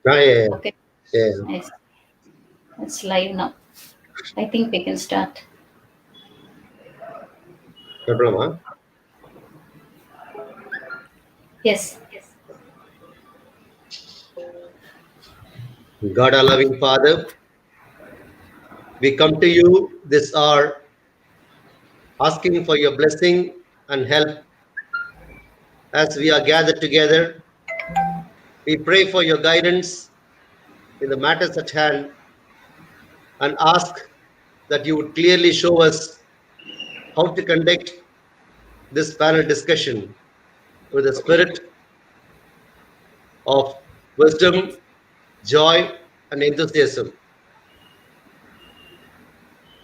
Yeah. Okay, Yeah. nice. It's live now. I think we can start. No problem, Yes. God, our loving Father, we come to you this hour asking for your blessing and help as we are gathered together. We pray for your guidance in the matters at hand and ask that you would clearly show us how to conduct this panel discussion with a spirit of wisdom, joy, and enthusiasm.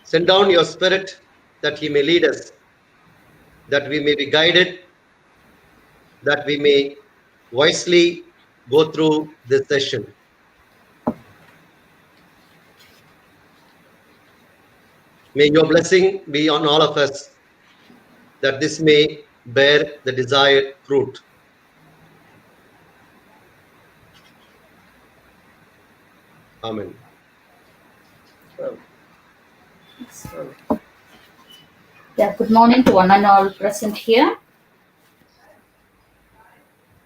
Send down your spirit that he may lead us, that we may be guided, that we may wisely go through this session. May your blessing be on all of us, that this may bear the desired fruit. Amen. Yeah, good morning to one and all present here.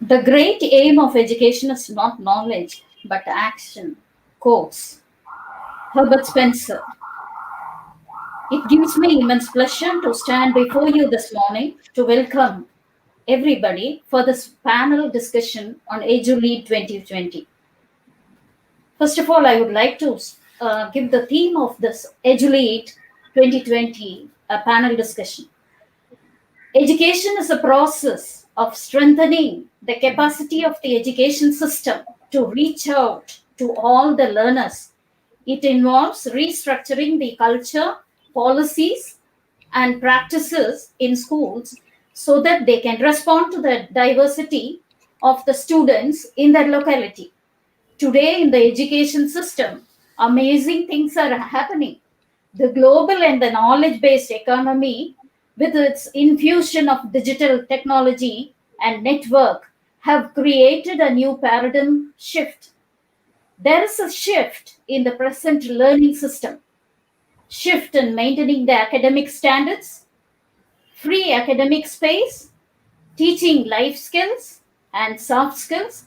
The great aim of education is not knowledge, but action. Quotes. Herbert Spencer. It gives me immense pleasure to stand before you this morning to welcome everybody for this panel discussion on EduLead 2020. First of all, I would like to give the theme of this EduLead 2020 panel discussion. Education is a process of strengthening the capacity of the education system to reach out to all the learners. It involves restructuring the culture, policies, and practices in schools so that they can respond to the diversity of the students in their locality. Today in the education system, amazing things are happening. The global and the knowledge-based economy, with its infusion of digital technology and network, have created a new paradigm shift. There is a shift in the present learning system, shift in maintaining the academic standards, free academic space, teaching life skills and soft skills,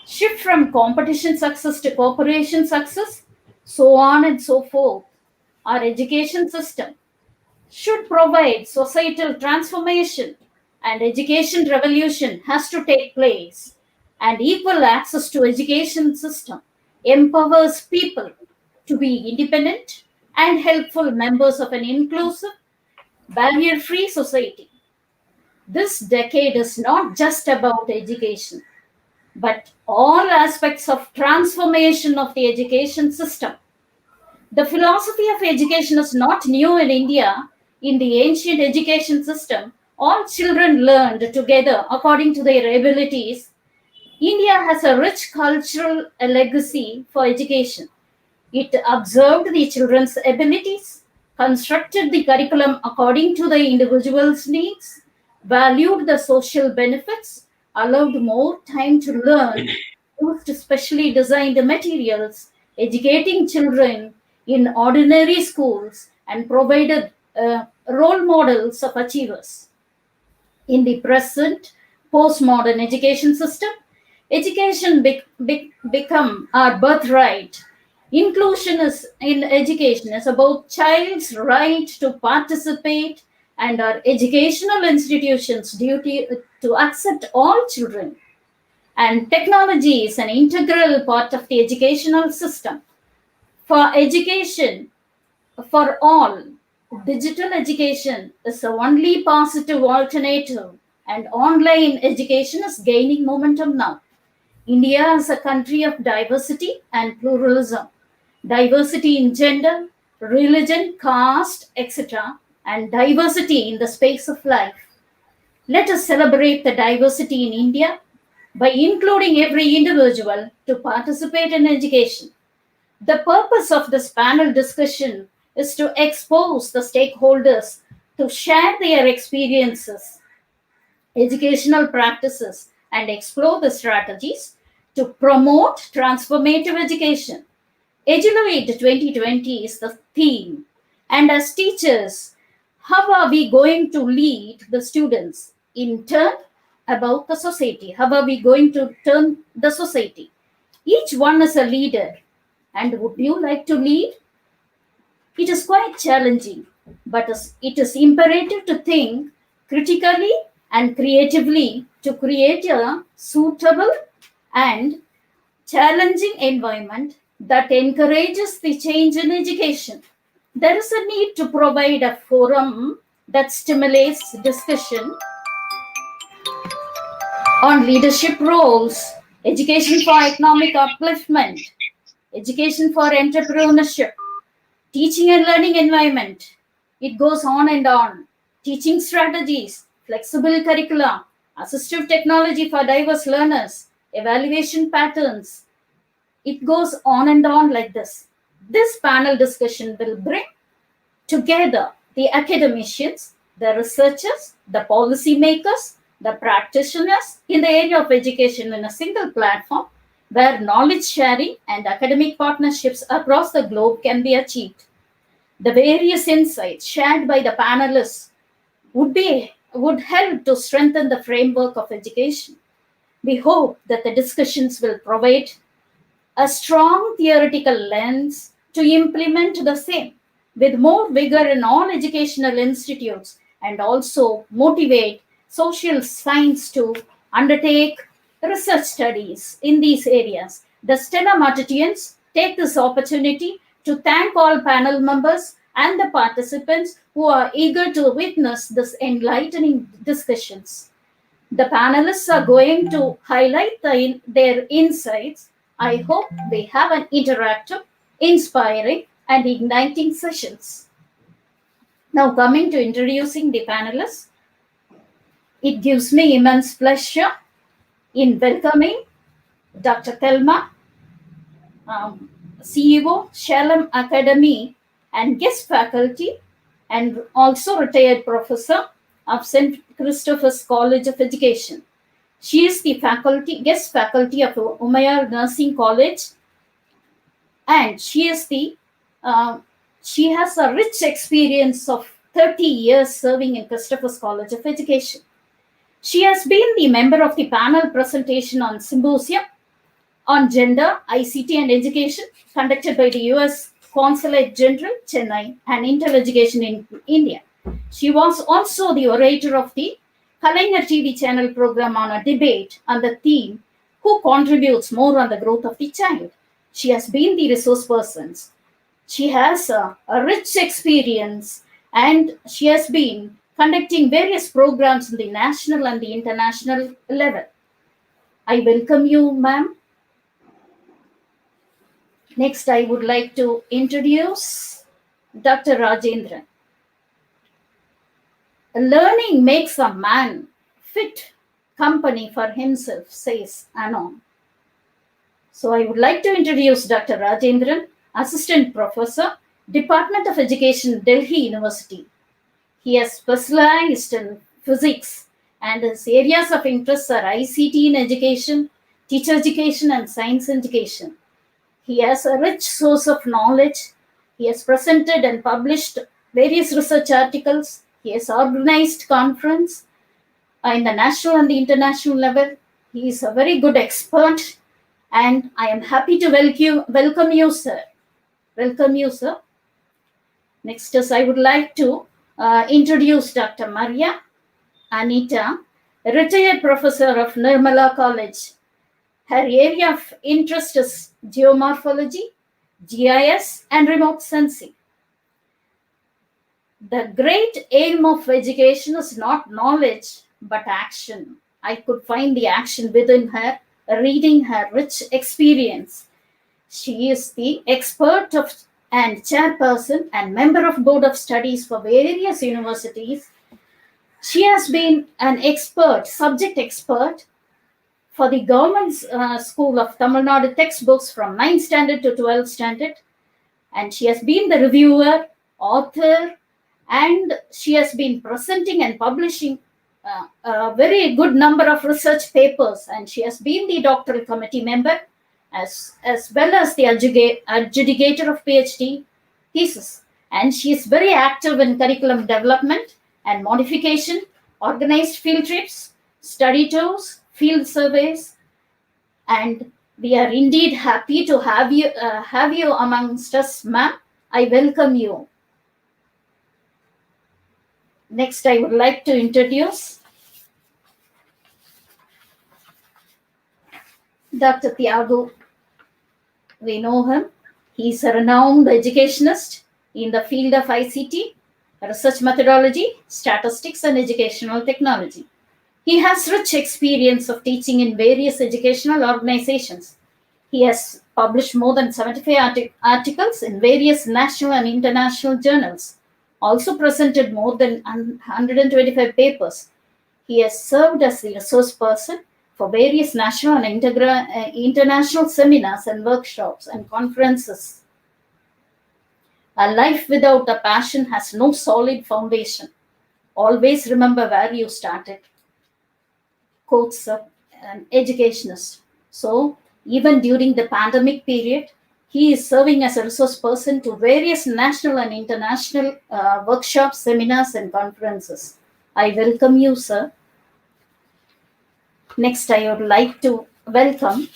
shift from competition success to cooperation success, so on and so forth. Our education system should provide societal transformation, and education revolution has to take place. And equal access to education system empowers people to be independent and helpful members of an inclusive, barrier-free society. This decade is not just about education, but all aspects of transformation of the education system. The philosophy of education is not new in India. In the ancient education system, all children learned together according to their abilities. India has a rich cultural legacy for education. It observed the children's abilities, constructed the curriculum according to the individual's needs, valued the social benefits, allowed more time to learn, used specially designed materials, educating children in ordinary schools, and provided role models of achievers. In the present postmodern education system, education become our birthright. Inclusion is in education is about child's right to participate and our educational institutions' duty to accept all children. And technology is an integral part of the educational system. For education, for all, digital education is the only positive alternative, and online education is gaining momentum now. India is a country of diversity and pluralism. Diversity in gender, religion, caste, etc., and diversity in the space of life. Let us celebrate the diversity in India by including every individual to participate in education. The purpose of this panel discussion is to expose the stakeholders to share their experiences, educational practices, and explore the strategies to promote transformative education. EduLead 2020 is the theme. And as teachers, how are we going to lead the students in turn about the society? How are we going to turn the society? Each one is a leader. And would you like to lead? It is quite challenging, but it is imperative to think critically and creatively to create a suitable and challenging environment that encourages the change in education. There is a need to provide a forum that stimulates discussion on leadership roles, education for economic upliftment, education for entrepreneurship, teaching and learning environment. It goes on and on. Teaching strategies, flexible curricula, assistive technology for diverse learners, evaluation patterns. It goes on and on like this. This panel discussion will bring together the academicians, the researchers, the policymakers, the practitioners in the area of education in a single platform where knowledge sharing and academic partnerships across the globe can be achieved. The various insights shared by the panelists would help to strengthen the framework of education. We hope that the discussions will provide a strong theoretical lens to implement the same with more vigor in all educational institutes and also motivate social science to undertake research studies in these areas. The Stella Matutians take this opportunity to thank all panel members and the participants who are eager to witness this enlightening discussions. The panelists are going to highlight their insights. I hope we have an interactive, inspiring, and igniting sessions. Now, coming to introducing the panelists, it gives me immense pleasure in welcoming Dr. Thelma, CEO, Shalom Academy, and guest faculty, and also retired professor of St.Christopher's College of Education. She is the guest faculty of Umayya Nursing College, and she has a rich experience of 30 years serving in Christopher's College of Education. She has been the member of the panel presentation on Symposium on Gender, ICT and Education conducted by the US Consulate General, Chennai, and Inter-Education in India. She was also the orator of the Kalaignar TV channel program on a debate on the theme, Who Contributes More on the Growth of the Child? She has been the resource person. She has a rich experience and she has been conducting various programs in the national and the international level. I welcome you, ma'am. Next, I would like to introduce Dr. Rajendran. Learning makes a man fit company for himself, says Anon. So I would like to introduce Dr. Rajendran, Assistant Professor, Department of Education, Delhi University. He has specialized in physics and his areas of interest are ICT in education, teacher education, and science education. He has a rich source of knowledge. He has presented and published various research articles. He has organized conference in the national and the international level. He is a very good expert, and I am happy to welcome you, sir. Welcome you, sir. Next is I would like to introduce Dr. Maria Anita, retired professor of Nirmala College. Her area of interest is geomorphology, GIS, and remote sensing. The great aim of education is not knowledge, but action. I could find the action within her, reading her rich experience. She is the expert of and chairperson and member of board of studies for various universities. She has been an expert, subject expert for the government school of Tamil Nadu textbooks from 9th standard to 12th standard. And she has been the reviewer, author, and she has been presenting and publishing a very good number of research papers, and she has been the doctoral committee member as well as the adjudicator of PhD thesis. And she is very active in curriculum development and modification, organized field trips, study tours, field surveys, and we are indeed happy to have you amongst us, ma'am. I welcome you. Next, I would like to introduce Dr. Thiyagu. We know him. He is a renowned educationist in the field of ICT, research methodology, statistics, and educational technology. He has rich experience of teaching in various educational organizations. He has published more than 75 articles in various national and international journals, also presented more than 125 papers. He has served as the resource person for various national and international seminars and workshops and conferences. A life without a passion has no solid foundation. Always remember where you started. Quotes of an educationist. So, even during the pandemic period, he is serving as a resource person to various national and international workshops, seminars, and conferences. I welcome you, sir. Next, I would like to welcome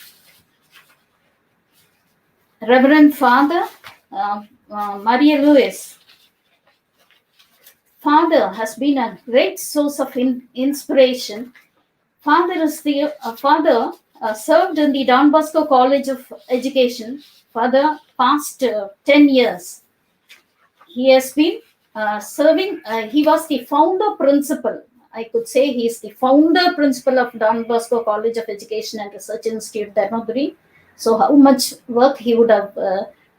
Reverend Father Maria Lewis. Father has been a great source of inspiration. Father served in the Don Bosco College of Education for the past 10 years. He has been serving, he was the founder principal. I could say he is the founder principal of Don Bosco College of Education and Research Institute, Dharmapuri. So how much work he would have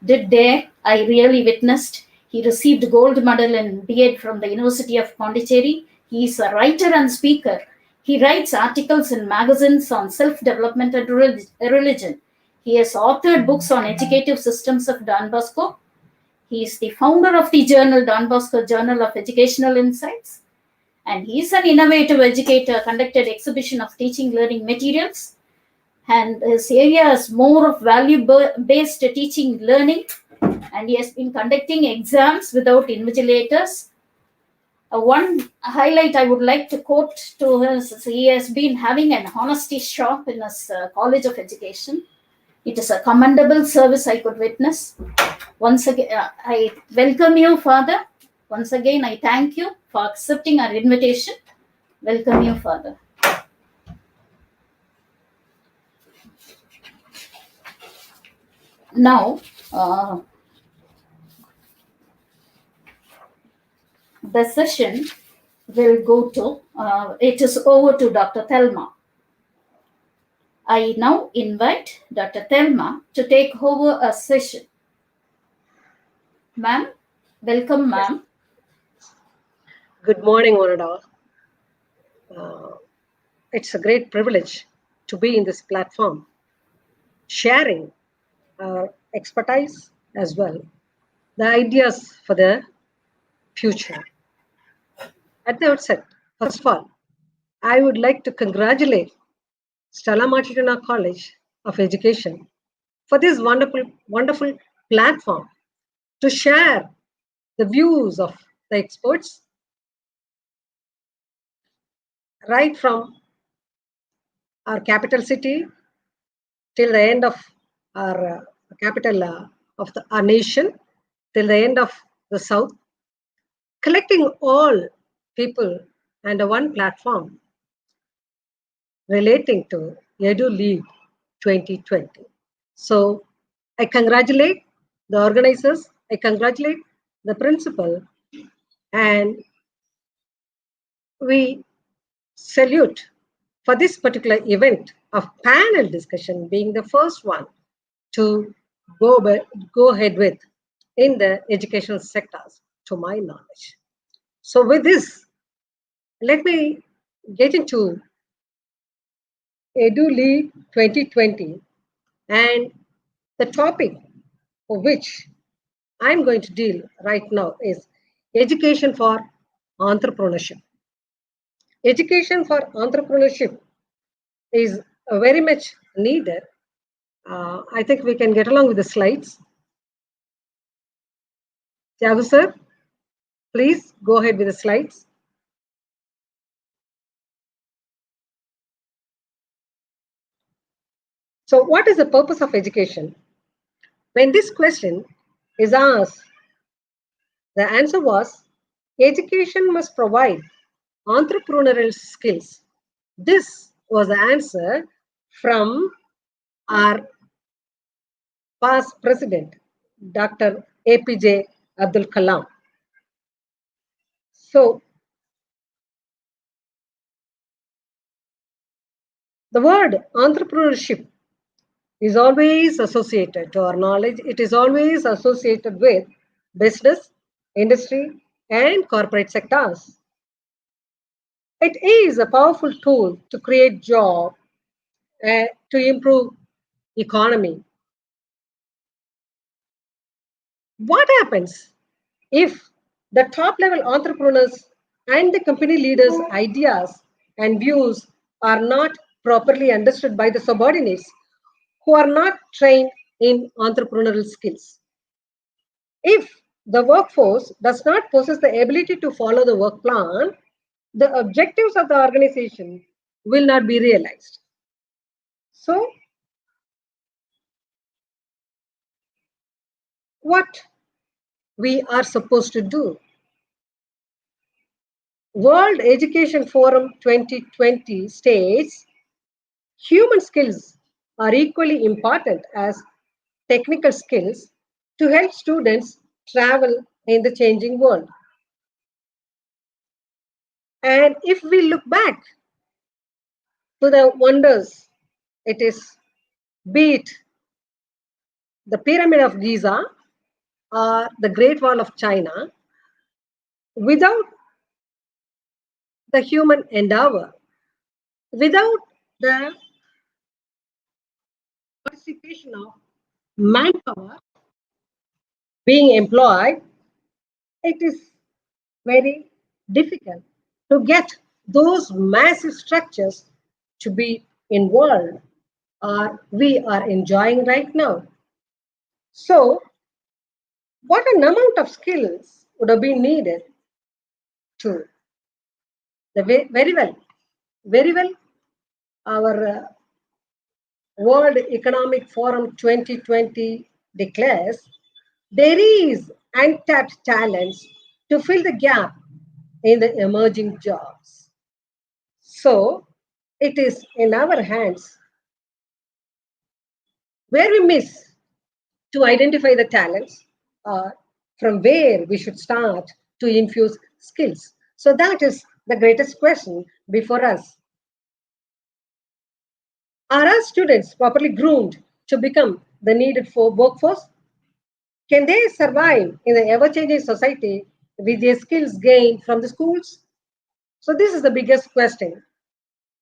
did there, I really witnessed. He received gold medal in B.Ed from the University of Pondicherry. He is a writer and speaker. He writes articles in magazines on self-development and religion. He has authored books on educative systems of Don Bosco. He is the founder of the journal Don Bosco Journal of Educational Insights. And he is an innovative educator, conducted exhibition of teaching learning materials. And his area is more of value-based teaching learning. And he has been conducting exams without invigilators. One highlight I would like to quote to him is he has been having an honesty shop in his College of Education. It is a commendable service I could witness. Once again, I welcome you, Father. Once again, I thank you for accepting our invitation. Welcome you, Father. Now, the session will go to, it is over to Dr. Thelma. I now invite Dr. Thelma to take over a session. Ma'am, welcome, ma'am. Good morning, one and all. It's a great privilege to be in this platform, sharing our expertise as well, the ideas for the future. At the outset, first of all, I would like to congratulate Stella Matutina College of Education for this wonderful platform to share the views of the experts right from our capital city till the end of our capital of our nation, till the end of the south, collecting all people under one platform relating to EduLead 2020. So I congratulate the organizers, I congratulate the principal, and we salute for this particular event of panel discussion being the first one to go ahead with in the educational sectors, to my knowledge. So with this, let me get into EduLead 2020, and the topic for which I'm going to deal right now is education for entrepreneurship. education for entrepreneurship is very much needed. I think we can get along with the slides. Thiyagu sir, please go ahead with the slides. So what is the purpose of education? When this question is asked, the answer was education must provide entrepreneurial skills. This was the answer from our past president, Dr. APJ Abdul Kalam. So the word entrepreneurship is always associated, to our knowledge, it is always associated with business, industry, and corporate sectors. It is a powerful tool to create jobs, to improve economy. What happens if the top level entrepreneurs and the company leaders' ideas and views are not properly understood by the subordinates who are not trained in entrepreneurial skills? If the workforce does not possess the ability to follow the work plan, the objectives of the organization will not be realized. So, what we are supposed to do? World Education Forum 2020 states human skills are equally important as technical skills to help students travel in the changing world. And if we look back to the wonders, it is be it the Pyramid of Giza or the Great Wall of China, without the human endeavor, without the participation of manpower being employed, it is very difficult to get those massive structures to be involved or we are enjoying right now. So, what an amount of skills would have been needed to very well, our World Economic Forum 2020 declares there is untapped talents to fill the gap in the emerging jobs. So it is in our hands where we miss to identify the talents from where we should start to infuse skills. So that is the greatest question before us. Are our students properly groomed to become the needed for workforce? Can they survive in the ever-changing society with their skills gained from the schools? So this is the biggest question.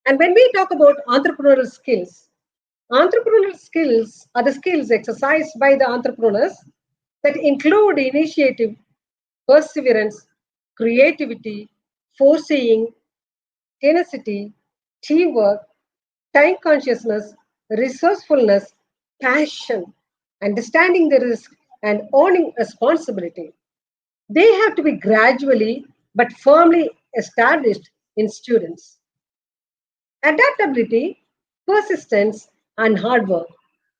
And when we talk about entrepreneurial skills are the skills exercised by the entrepreneurs that include initiative, perseverance, creativity, foreseeing, tenacity, teamwork, time consciousness, resourcefulness, passion, understanding the risk, and owning responsibility. They have to be gradually but firmly established in students. Adaptability, persistence, and hard work.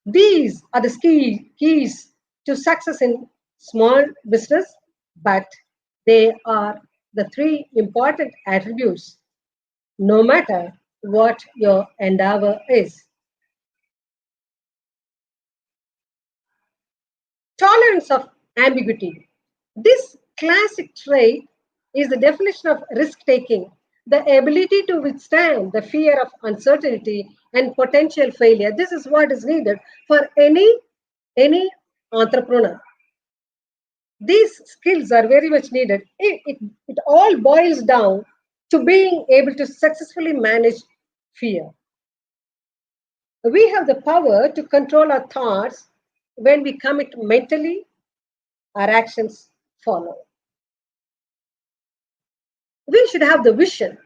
These are the keys to success in small business, but they are the three important attributes, no matter what your endeavor is. Tolerance of ambiguity. This classic trait is the definition of risk-taking, the ability to withstand the fear of uncertainty and potential failure. This is what is needed for any entrepreneur. These skills are very much needed. It all boils down to being able to successfully manage fear. We have the power to control our thoughts. When we commit mentally, our actions follow. We should have the vision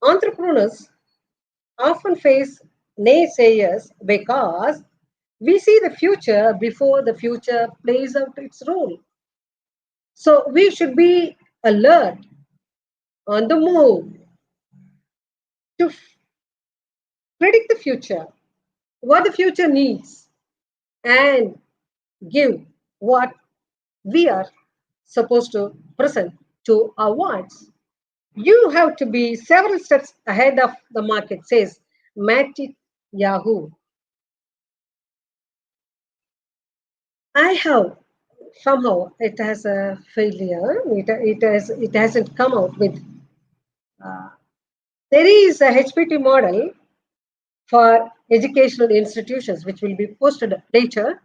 Entrepreneurs often face naysayers because we see the future before the future plays out its role. So we should be alert, on the move, to predict the future, what the future needs, and give what we are supposed to present to our wards. You have to be several steps ahead of the market, says Matty Yahoo. I have somehow it has a failure. It hasn't come out with. Uh, there is a HPT model for educational institutions, which will be posted later,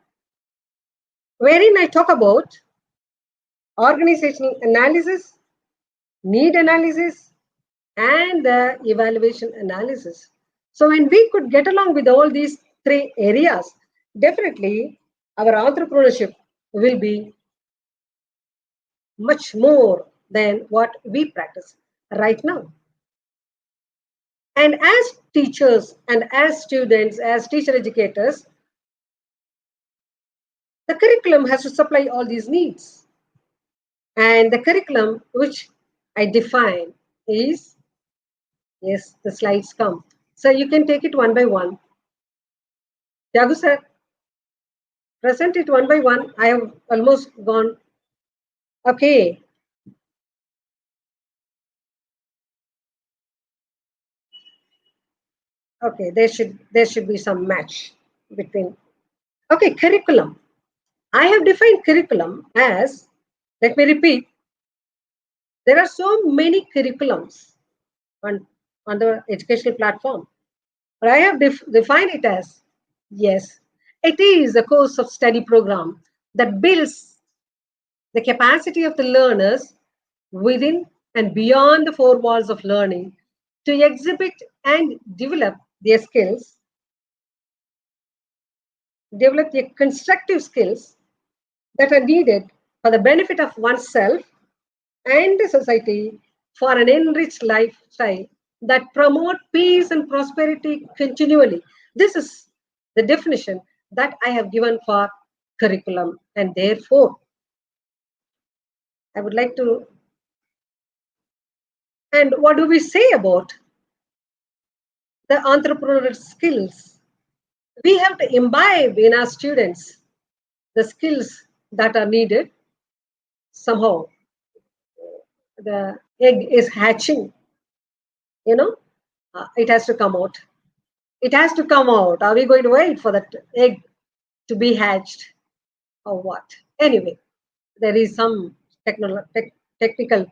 wherein I talk about organizational analysis, need analysis, and the evaluation analysis. So when we could get along with all these three areas, definitely our entrepreneurship will be much more than what we practice right now. And as teachers and as students, as teacher educators, the curriculum has to supply all these needs. And the curriculum which I define is, yes, the slides come. So you can take it one by one. Thiyagu sir, present it one by one. I have almost gone. Okay. Okay, there should be some match between. Okay, curriculum. I have defined curriculum as, let me repeat, there are so many curriculums on the educational platform. But I have defined it as, yes, it is a course of study program that builds the capacity of the learners within and beyond the four walls of learning to exhibit and develop the constructive skills that are needed for the benefit of oneself and the society for an enriched lifestyle that promote peace and prosperity continually. This is the definition that I have given for curriculum, and therefore I would like to. And what do we say about the entrepreneurial skills? We have to imbibe in our students the skills that are needed. Somehow the egg is hatching, you know, it has to come out. It has to come out. Are we going to wait for that egg to be hatched or what? Anyway, there is some technical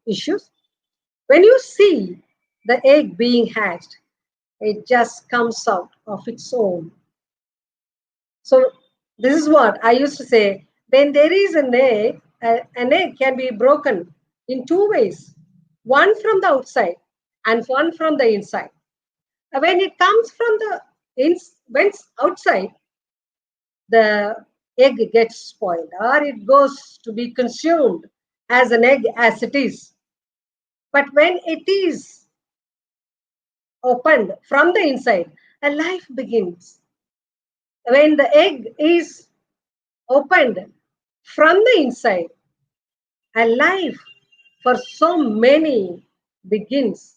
issues. When you see the egg being hatched, it just comes out of its own. So this is what I used to say. When there is an egg can be broken in two ways. One from the outside and one from the inside. When it comes from the when outside, the egg gets spoiled or it goes to be consumed as an egg as it is. But when it is opened from the inside, a life begins. When the egg is opened from the inside, a life for so many begins.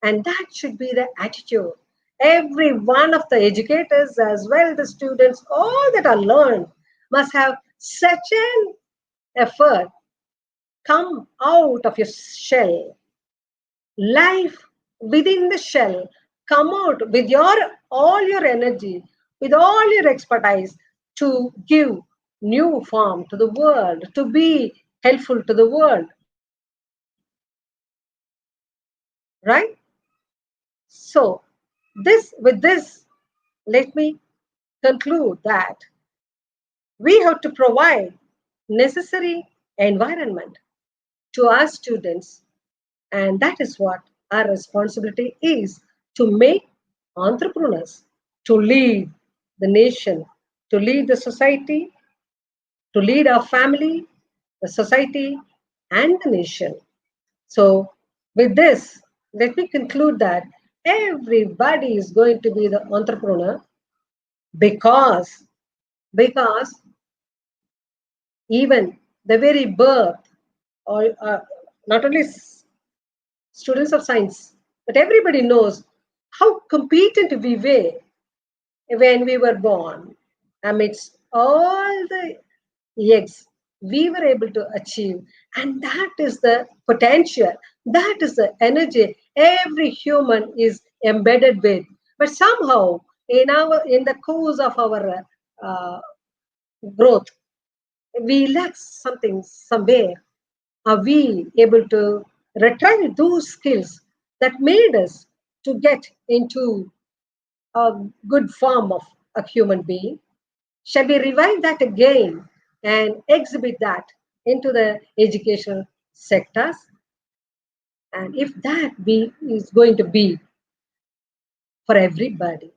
And that should be the attitude. Every one of the educators, as well the students, all that are learned, must have such an effort. Come out of your shell. Life within the shell. Come out with all your energy, with all your expertise to give new form to the world, to be helpful to the world. Right? So, with this, let me conclude that we have to provide necessary environment to our students, and that is what our responsibility is, to make entrepreneurs, to lead the nation, to lead the society, to lead our family, the society, and the nation. So with this, let me conclude that everybody is going to be the entrepreneur because even the very birth or not only students of science, but everybody knows how competent we were when we were born. Amidst all the eggs we were able to achieve, and that is the potential, that is the energy every human is embedded with. But somehow in the course of our uh, growth, we lack something somewhere. Are we able to retrieve those skills that made us to get into a good form of a human being? Shall we revive that again and exhibit that into the educational sectors? And if that is going to be for everybody,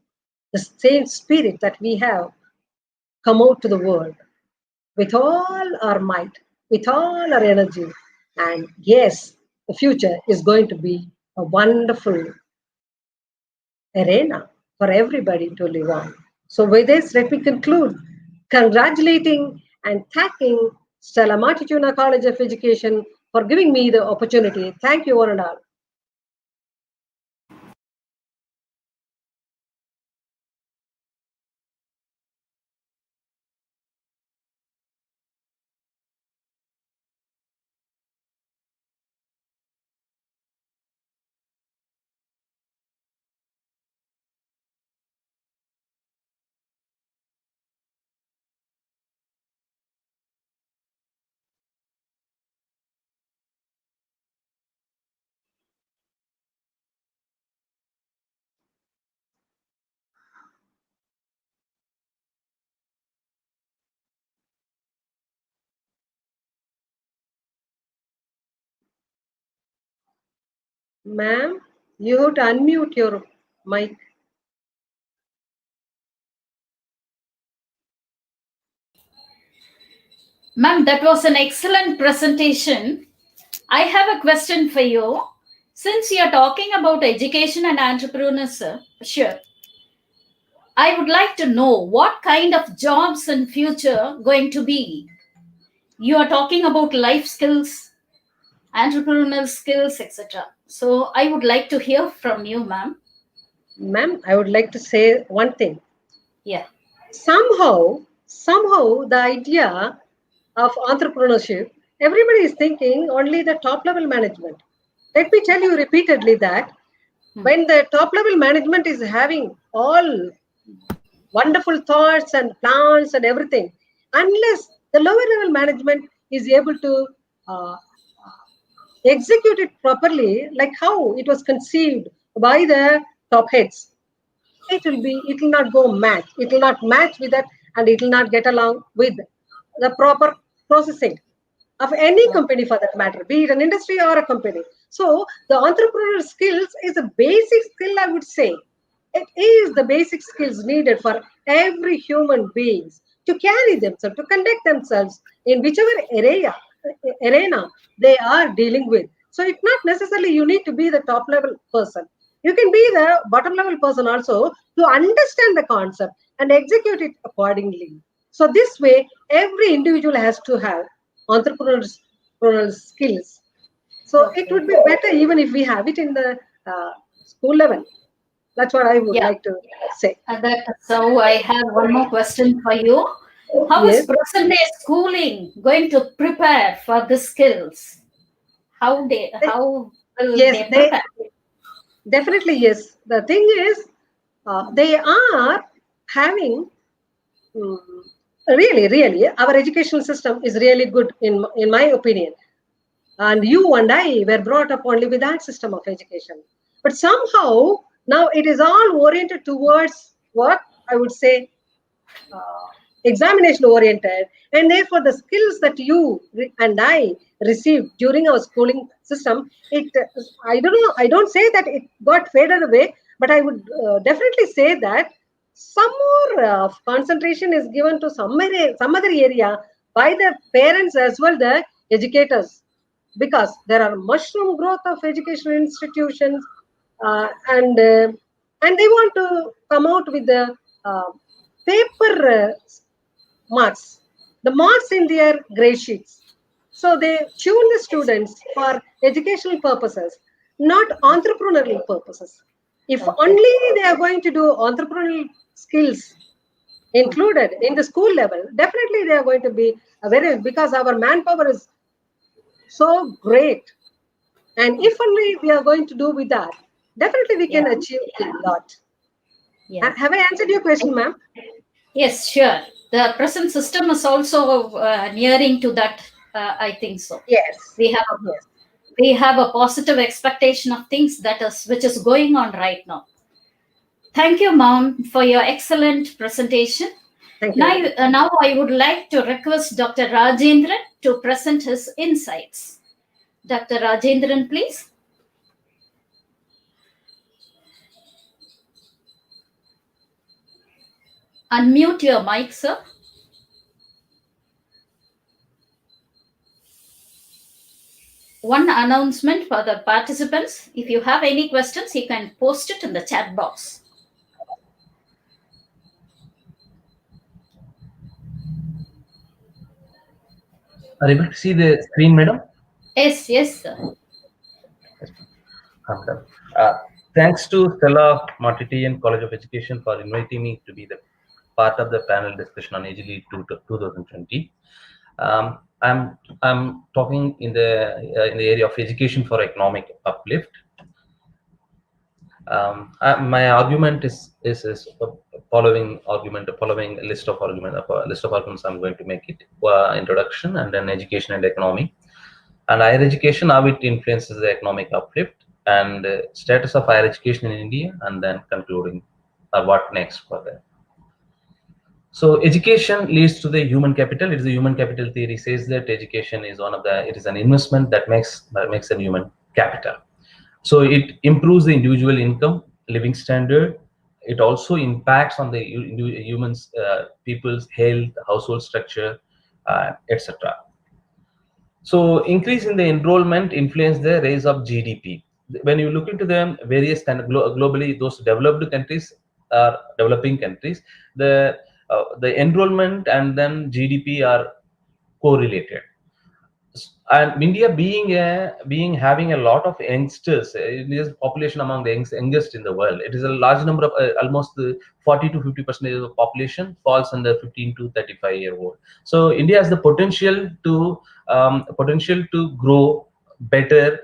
the same spirit that we have come out to the world with all our might, with all our energy, and yes, the future is going to be a wonderful arena for everybody to live on. So, with this, let me conclude congratulating and thanking Stella Matutina College of Education for giving me the opportunity. Thank you, one and all. Ma'am, you have to unmute your mic. Ma'am, that was an excellent presentation. I have a question for you. Since you're talking about education and entrepreneurship, sure, I would like to know what kind of jobs in future going to be. You are talking about life skills, entrepreneurial skills, etc. So I would like to hear from you, ma'am. Ma'am, I would like to say one thing. Yeah. Somehow the idea of entrepreneurship, everybody is thinking only the top level management. Let me tell you repeatedly that when the top level management is having all wonderful thoughts and plans and everything, unless the lower level management is able to uh, execute it properly, like how it was conceived by the top heads, it will not go match. It will not match with that, and it will not get along with the proper processing of any company for that matter, be it an industry or a company. So the entrepreneurial skills is a basic skill, I would say. It is the basic skills needed for every human beings to carry themselves, to conduct themselves in whichever arena they are dealing with. So it's not necessarily you need to be the top level person. You can be the bottom level person also to understand the concept and execute it accordingly. So this way, every individual has to have entrepreneurial skills. So it Okay. would be better even if we have it in the school level. That's what I would Yeah. like to say. So I have one more question for you. How is Yes, present day schooling going to prepare for the skills? How will yes, they they prepare? definitely yes. The thing is, they are having mm, really our educational system is really good in my opinion. And you and I were brought up only with that system of education. But somehow now it is all oriented towards what I would say uh, examination oriented, and therefore the skills that and I received during our schooling system, it I don't know, I don't say that it got faded away, but I would definitely say that some more concentration is given to some other area by the parents as well, the educators. because there are mushroom growth of educational institutions, and they want to come out with the paper marks, the marks in their grade sheets. So they tune the students for educational purposes, not entrepreneurial purposes. If only they are going to do entrepreneurial skills included in the school level, definitely they are going to be very, because our manpower is so great. And if only we are going to do with that, definitely we can achieve a lot. Yeah. Have I answered your question, ma'am? Yes, sure. The present system is also nearing to that. I think so. Yes. We have Yes. we have a positive expectation of things which is going on right now. Thank you, Mom, for your excellent presentation. Thank you. Now I would like to request Dr. Rajendran to present his insights. Dr. Rajendran, please. Unmute your mic, sir. One announcement for the participants. If you have any questions, you can post it in the chat box. Are you able to see the screen, madam? Yes, sir. I'm done. Thanks to Stella Matutina College of Education for inviting me to be the part of the panel discussion on EduLead 2020. I'm talking in the area of education for economic uplift. My argument is following a list of arguments. I'm going to make it introduction, and then education and economy, and higher education, how it influences the economic uplift, and status of higher education in India, and then concluding what next for that. So education leads to the human capital. It is the human capital theory says that education is it is an investment that makes a human capital. So it improves the individual income, living standard. It also impacts on the humans, people's health, household structure, etc. So increase in the enrollment influence the rise of GDP. When you look into the various kind of globally, those developed countries are developing countries, the enrollment and then GDP are correlated. And India being having a lot of youngsters, it is population among the youngest in the world. It is a large number of almost 40 to 50% of the population falls under 15 to 35-year-old. So India has the potential to grow better,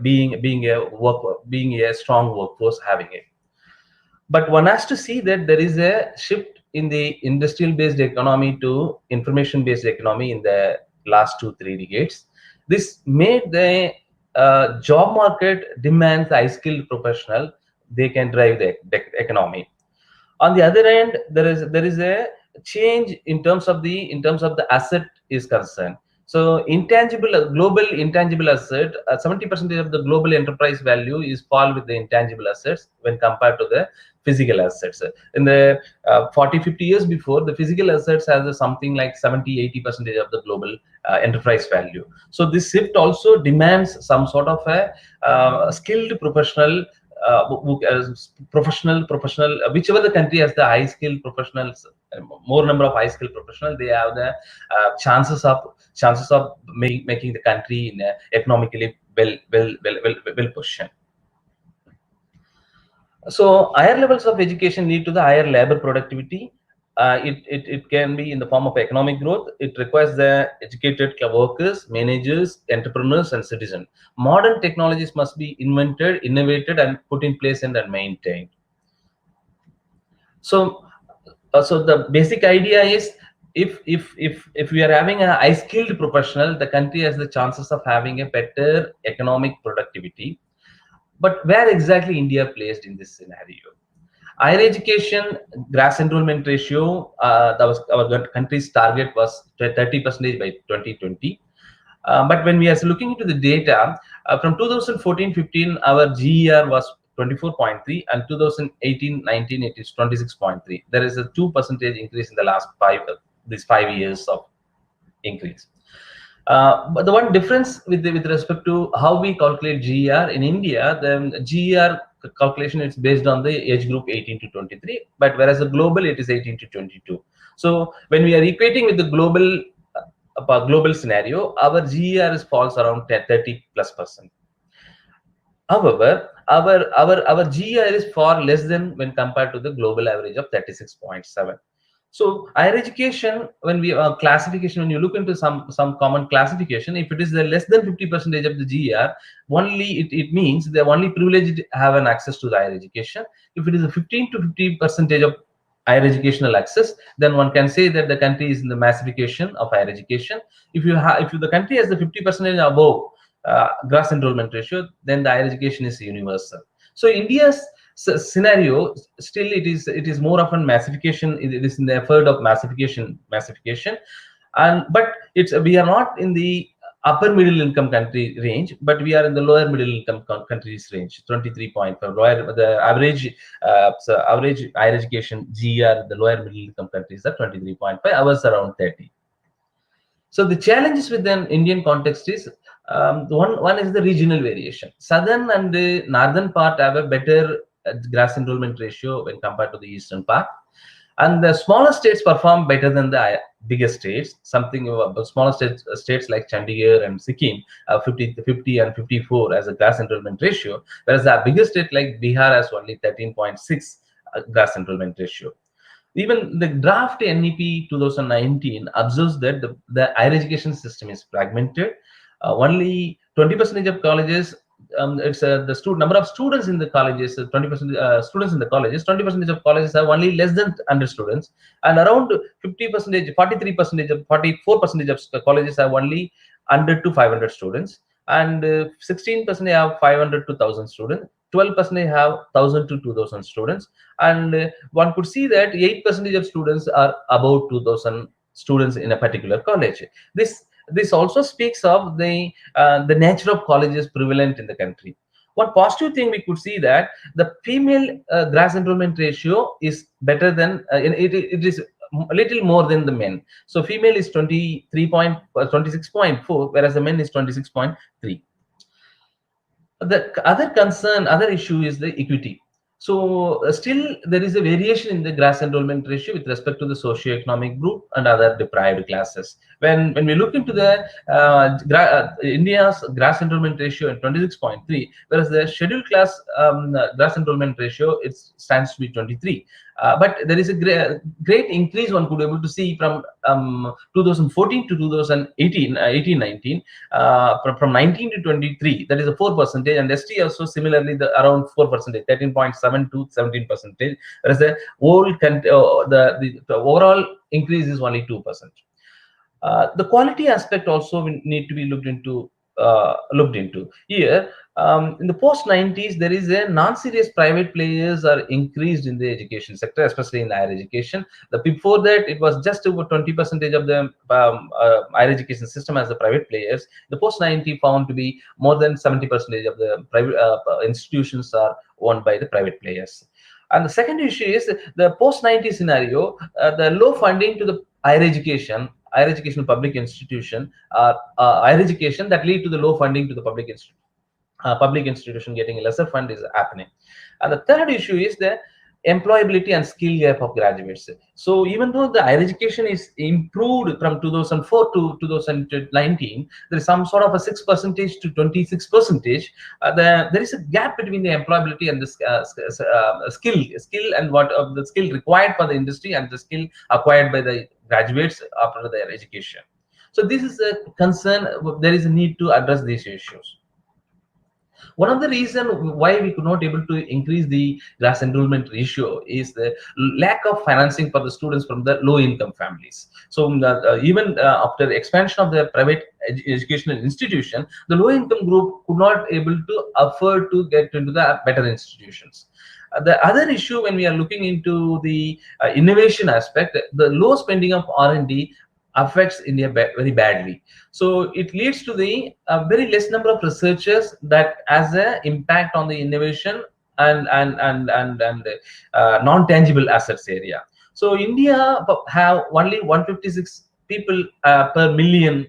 being a strong workforce having it. But one has to see that there is a shift in the industrial-based economy to information-based economy in the last 2-3 decades. This made the job market demands high-skilled professional. They can drive the economy. On the other end, there is a change in terms of the asset is concerned. So global intangible asset, 70% of the global enterprise value is fall with the intangible assets when compared to the physical assets. In the 40-50 years before, the physical assets has something like 70-80% of the global enterprise value. So this shift also demands some sort of a skilled professional, whichever the country has the high skilled professionals, more number of high skilled professionals, they have the chances of making the country in economically well positioned. So higher levels of education lead to the higher labor productivity. It can be in the form of economic growth. It requires the educated workers, managers, entrepreneurs, and citizens. Modern technologies must be invented, innovated, and put in place and then maintained. So the basic idea is, if we are having a high skilled professional, the country has the chances of having a better economic productivity. But where exactly India placed in this scenario? Higher education gross enrollment ratio, that was our country's target, was 30% by 2020. But when we are looking into the data, from 2014-15, our GER was 24.3, and 2018-19 it is 26.3. There is a 2% increase in the last 5 years of increase. But the one difference with respect to how we calculate GER in India, the GER calculation is based on the age group 18 to 23, but whereas the global it is 18 to 22. So when we are equating with the global scenario, our GER is falls around 30+%. However, our GER is far less than when compared to the global average of 36.7. So higher education, when we classification, when you look into some common classification, if it is the less than 50% of the GER, only it means the only privileged have an access to the higher education. If it is a 15 to 50% of higher educational access, then one can say that the country is in the massification of higher education. If the country has the 50% above gross enrollment ratio, then the higher education is universal. So India's scenario still it is more of a massification. It is in the effort of massification, and but we are not in the upper middle income country range, but we are in the lower middle income countries range, 23.5. Lower the average average higher education GER, the lower middle income countries are 23.5, ours around 30. So the challenges with an Indian context is one is the regional variation. Southern and the northern part have a better gross enrollment ratio when compared to the eastern part, and the smaller states perform better than the bigger states. Something about smaller states like Chandigarh and Sikkim, 50 and 54 as a gross enrollment ratio, whereas the bigger state like Bihar has only 13.6 gross enrollment ratio. Even the draft NEP 2019 observes that the higher education system is fragmented. Only 20% of colleges, it's the number of students in the colleges, 20% students in the colleges, 20% of colleges have only less than 100 students, and around 50%, 43%, 44% of colleges have only 100 to 500 students, and 16% have 500 to 1,000 students. 12% have 1,000 to 2,000 students, and one could see that 8% of students are about 2,000 students in a particular college. This also speaks of the nature of colleges prevalent in the country. One positive thing we could see that the female gross enrollment ratio is better than it is a little more than the men. So female is 26.4, whereas the men is 26.3. The other issue is the equity. So still there is a variation in the gross enrollment ratio with respect to the socio-economic group and other deprived classes. When we look into the India's gross enrollment ratio at 26.3, whereas the scheduled class gross enrollment ratio it stands to be 23. But there is a great increase one could be able to see from 2014 to 2018, 19, from 19 to 23, that is a 4%, and ST also similarly around 4%, 13.7 to 17%, whereas the whole the overall increase is only 2%. The quality aspect also need to be looked into here. In the post-90s, there is a non-serious private players are increased in the education sector, especially in higher education. Before that, it was just over 20% of the higher education system as the private players. The post-90 found to be more than 70% of the private institutions are owned by the private players. And the second issue is the post-90 scenario, the low funding to the higher education public institution, higher education that lead to the low funding to the public institution getting lesser fund is happening. And the third issue is the employability and skill gap of graduates. So even though the higher education is improved from 2004 to 2019, there is some sort of a 6% to 26%. There is a gap between the employability and the skill and what of the skill required for the industry and the skill acquired by the graduates after their education. So this is a concern. There is a need to address these issues. One of the reasons why we could not able to increase the gross enrollment ratio is the lack of financing for the students from the low income families. So even after the expansion of the private educational institution, the low income group could not able to afford to get into the better institutions. The other issue when we are looking into the innovation aspect, the low spending of R&D affects India very badly. So it leads to the very less number of researchers that has an impact on the innovation and non-tangible assets area. So India have only 156 people per million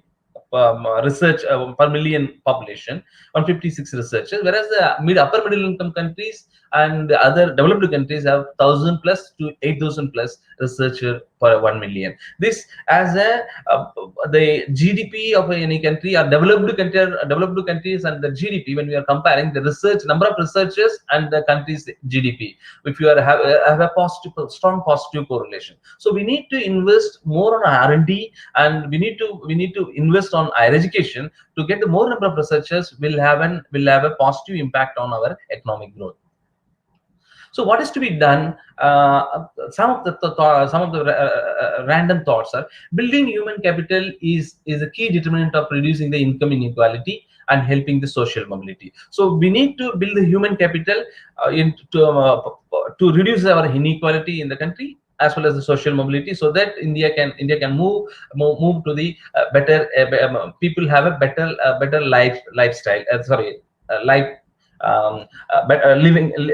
research per million population, 156 researchers, whereas the upper middle income countries and the other developed countries have 1,000 plus to 8,000 plus researcher per 1 million. This as a the GDP of any country or developed countries and the GDP, when we are comparing the research number of researchers and the country's GDP, if you have a strong positive correlation. So we need to invest more on R&D, and we need to invest on higher education to get the more number of researchers will have a positive impact on our economic growth. So what is to be done? Some of the random thoughts are: building human capital is a key determinant of reducing the income inequality and helping the social mobility. So we need to build the human capital to reduce our inequality in the country as well as the social mobility, so that India can move to the better people have a better lifestyle. Life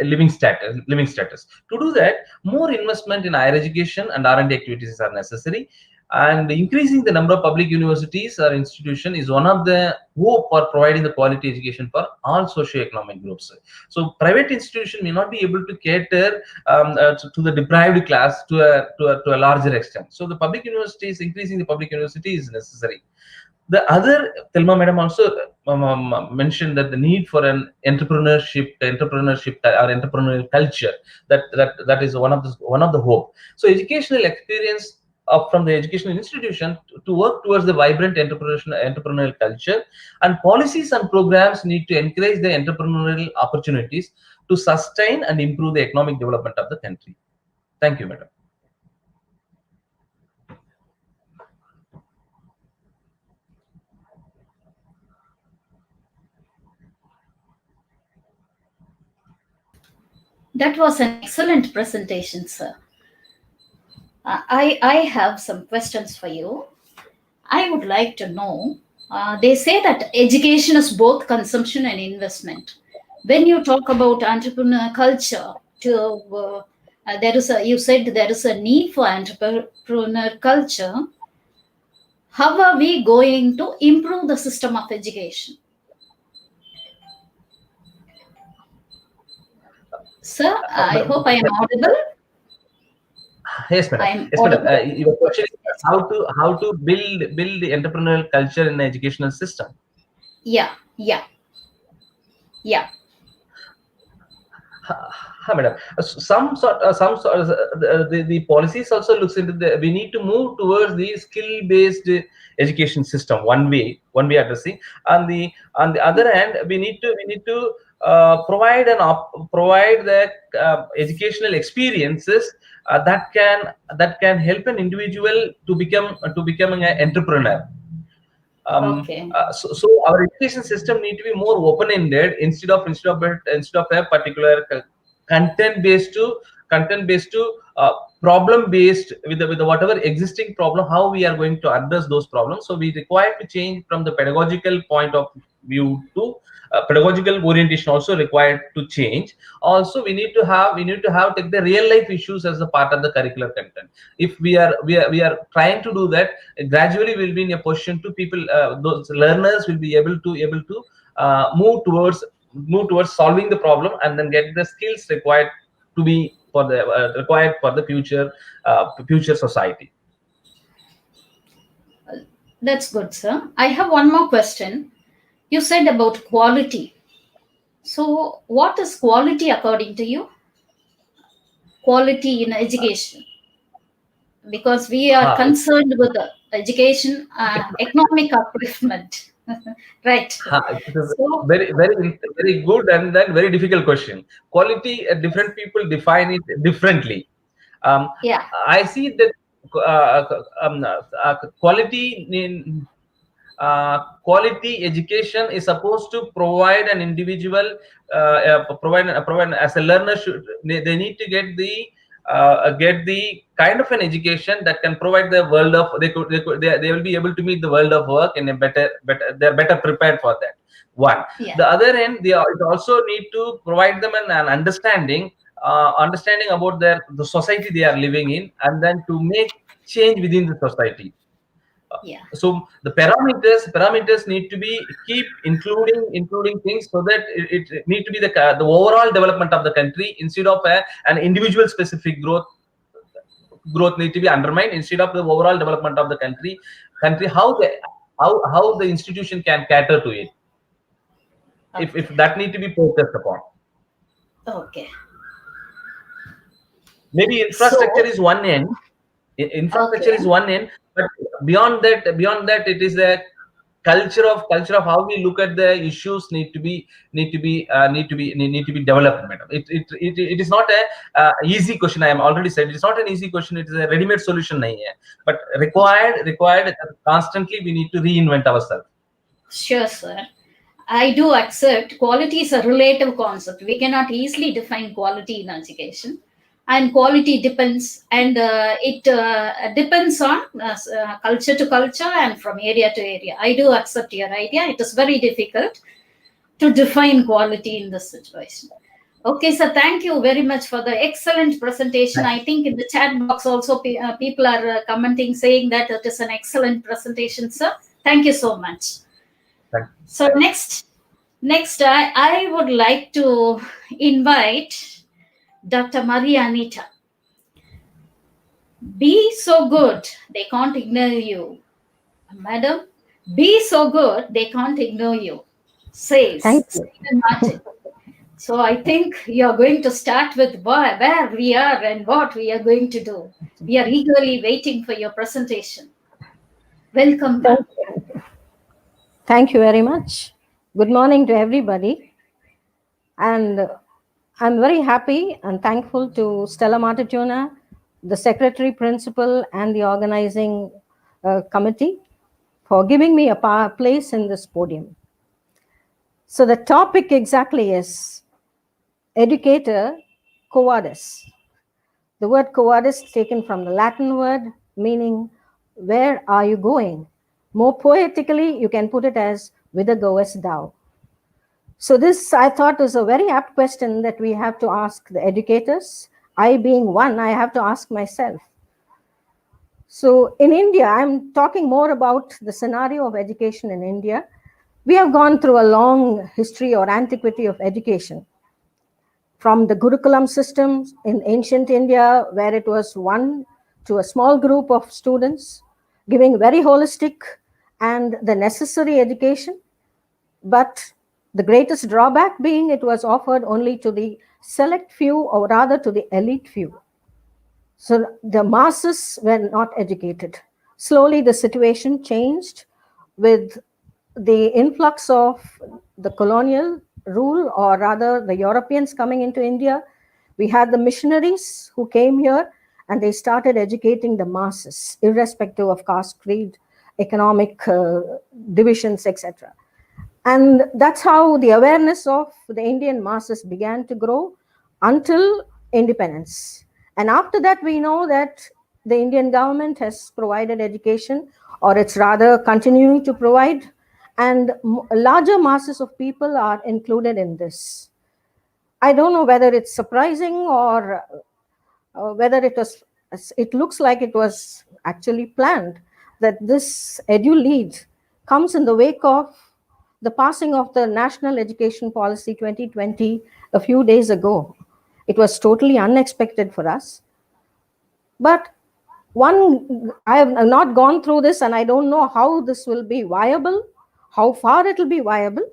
living status. To do that, more investment in higher education and R&D activities are necessary, and increasing the number of public universities or institutions is one of the hope for providing the quality education for all socio-economic groups. So private institutions may not be able to cater to the deprived class to a larger extent. So the public universities, increasing the public university is necessary. The other, Thelma madam also mentioned that the need for an entrepreneurship or entrepreneurial culture, that is one of the hope. So educational experience from the educational institution to work towards the vibrant entrepreneurial culture, and policies and programs need to encourage the entrepreneurial opportunities to sustain and improve the economic development of the country. Thank you, madam. That was an excellent presentation, sir. I have some questions for you. I would like to know, they say that education is both consumption and investment. When you talk about entrepreneur culture, you said there is a need for entrepreneur culture. How are we going to improve the system of education? Sir, I hope I am audible. Yes, madam. Yes, madam. Your question is how to build the entrepreneurial culture in the educational system. Yeah. Madam. The policies also looks into we need to move towards the skill-based education system. One way addressing. On the other hand, we need to provide the educational experiences that can help an individual to become an entrepreneur. Okay. So our education system need to be more open-ended instead of a particular content based to problem based with the whatever existing problem, how we are going to address those problems. So we require to change from the pedagogical point of view to pedagogical orientation also required to change. Also we need to have take the real life issues as a part of the curricular content. If we are trying to do that, gradually we'll be in a position to people, those learners will be able to move towards solving the problem and then get the skills required to be for the future society. That's good, sir. I have one more question. You said about quality. So what is quality according to you? Quality in education? Because we are concerned with the education, economic upliftment. Right. So, very good and then very difficult question. Quality, different people define it differently. Yeah. I see that quality education is supposed to provide an individual, provide as a learner they need to get the kind of an education that can provide the world of they will be able to meet the world of work in a they're better prepared for that. One. Yeah. The other end, they also need to provide them an understanding about the society they are living in, and then to make change within the society. Yeah. So the parameters need to be keep including things, so that it need to be the overall development of the country, instead of an individual specific growth need to be undermined, instead of the overall development of the country how the institution can cater to it. Okay. If that need to be focused upon. Okay. Maybe So, infrastructure is one end. Infrastructure okay. is one end, but beyond that, it is a culture of how we look at the issues need to be developed, madam. It is not a easy question. I am already said it is not an easy question. It is a ready-made solution nahi hai. But required constantly we need to reinvent ourselves. Sure, sir. I do accept quality is a relative concept. We cannot easily define quality in education. And quality depends, and it depends on culture to culture and from area to area. I do accept your idea. It is very difficult to define quality in this situation. Okay, sir, thank you very much for the excellent presentation. I think in the chat box also people are commenting saying that it is an excellent presentation, sir. Thank you so much. Thank you. So next I would like to invite Dr. Maria Anita. Be so good, they can't ignore you. Madam, be so good, they can't ignore you, says Thank you. Stephen Martin. So I think you're going to start with where we are and what we are going to do. We are eagerly waiting for your presentation. Welcome, ma'am. Thank you very much. Good morning to everybody. And I'm very happy and thankful to Stella Matutina, the Secretary Principal and the organizing committee for giving me a place in this podium. So the topic exactly is Educator Quo Vadis. The word quo vadis taken from the Latin word meaning where are you going? More poetically, you can put it as whither goest thou? So this, I thought, is a very apt question that we have to ask the educators. I being one, I have to ask myself. So in India, I'm talking more about the scenario of education in India. We have gone through a long history or antiquity of education. From the Gurukulam system in ancient India, where it was one to a small group of students, giving very holistic and the necessary education, but the greatest drawback being it was offered only to the select few, or rather to the elite few. So the masses were not educated. Slowly the situation changed with the influx of the colonial rule, or rather the Europeans coming into India. We had the missionaries who came here and they started educating the masses, irrespective of caste, creed, economic divisions, etc. And that's how the awareness of the Indian masses began to grow until independence. And after that, we know that the Indian government has provided education, or it's rather continuing to provide, and larger masses of people are included in this. I don't know whether it's surprising or whether it looks like it was actually planned, that this EduLead comes in the wake of the passing of the National Education Policy 2020 a few days ago. It was totally unexpected for us. But I have not gone through this, and I don't know how this will be viable, how far it will be viable.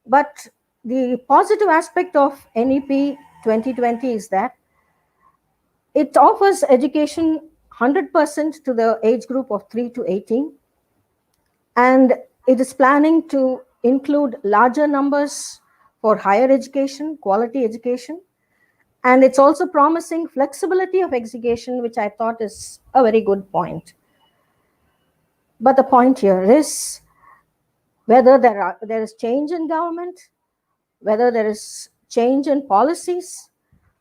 But the positive aspect of NEP 2020 is that it offers education 100% to the age group of 3 to 18. And it is planning to include larger numbers for higher education, quality education. And it's also promising flexibility of education, which I thought is a very good point. But the point here is whether there is change in government, whether there is change in policies,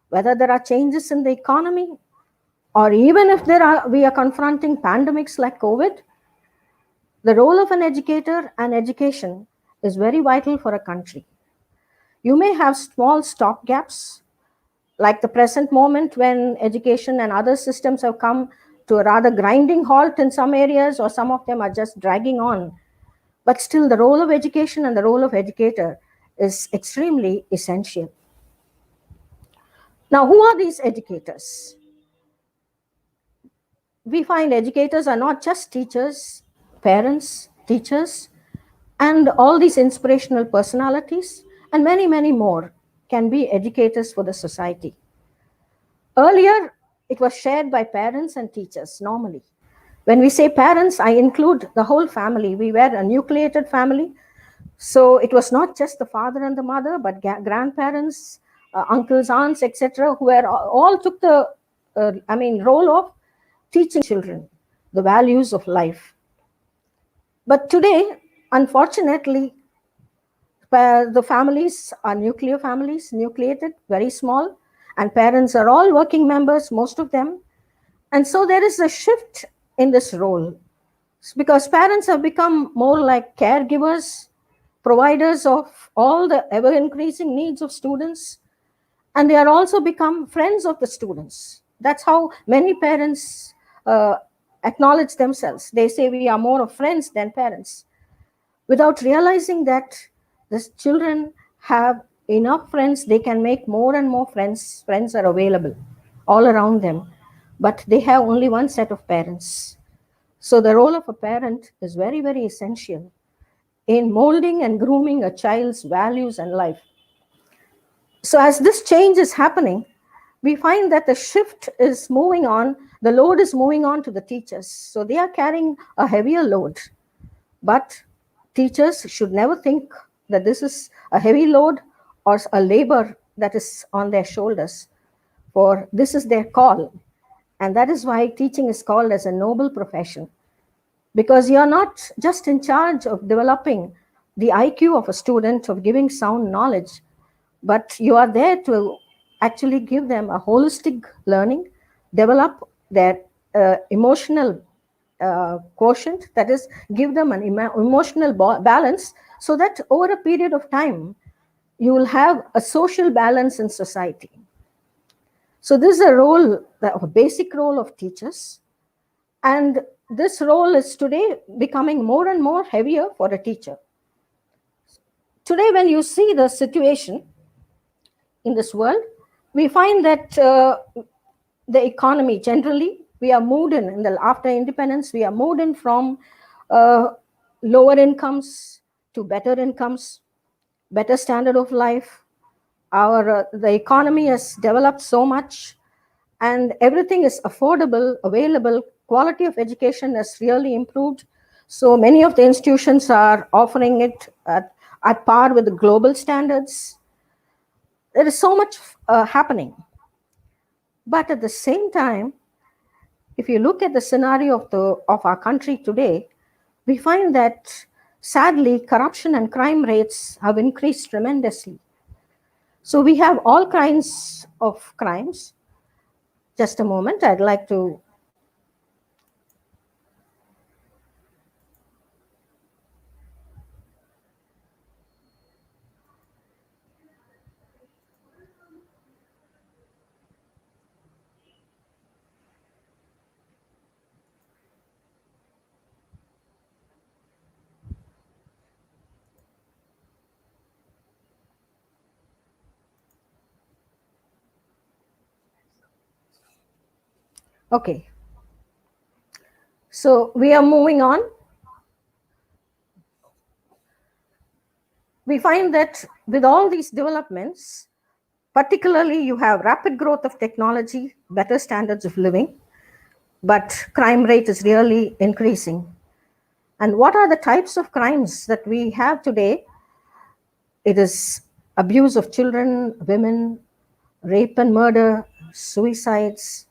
whether there are changes in the economy, or even if we are confronting pandemics like COVID. The role of an educator and education is very vital for a country. You may have small stop gaps, like the present moment when education and other systems have come to a rather grinding halt in some areas, or some of them are just dragging on. But still, the role of education and the role of educator is extremely essential. Now, who are these educators? We find educators are not just teachers, parents, teachers, and all these inspirational personalities, and many, many more can be educators for the society. Earlier, it was shared by parents and teachers normally. When we say parents, I include the whole family. We were a nucleated family. So it was not just the father and the mother, but grandparents, uncles, aunts, etc., who were all took the role of teaching children the values of life. But today, unfortunately, the families are nuclear families, nucleated, very small, and parents are all working members, most of them. And so there is a shift in this role, because parents have become more like caregivers, providers of all the ever-increasing needs of students, and they are also become friends of the students. That's how many parents acknowledge themselves. They say we are more of friends than parents, without realizing that the children have enough friends. They can make more and more friends. Friends are available all around them, but they have only one set of parents. So the role of a parent is very, very essential in molding and grooming a child's values and life. So as this change is happening, we find that the shift is moving on, the load is moving on to the teachers. So they are carrying a heavier load. But teachers should never think that this is a heavy load or a labor that is on their shoulders, for this is their call. And that is why teaching is called as a noble profession, because you are not just in charge of developing the IQ of a student, of giving sound knowledge, but you are there to actually give them a holistic learning, develop their emotional quotient, that is, give them an emotional balance, so that over a period of time, you will have a social balance in society. So this is a role, a basic role of teachers. And this role is today becoming more and more heavier for a teacher. Today, when you see the situation in this world, we find that the economy generally, we are moved in after independence, we are moved in from lower incomes to better incomes, better standard of life. The economy has developed so much, and everything is affordable, available. Quality of education has really improved. So many of the institutions are offering it at par with the global standards. There is so much happening. But at the same time, if you look at the scenario of our country today, we find that sadly, corruption and crime rates have increased tremendously. So we have all kinds of crimes. Just a moment, I'd like to. Okay. So we are moving on. We find that with all these developments, particularly you have rapid growth of technology, better standards of living, but crime rate is really increasing. And what are the types of crimes that we have today? It is abuse of children, women, rape and murder, suicides,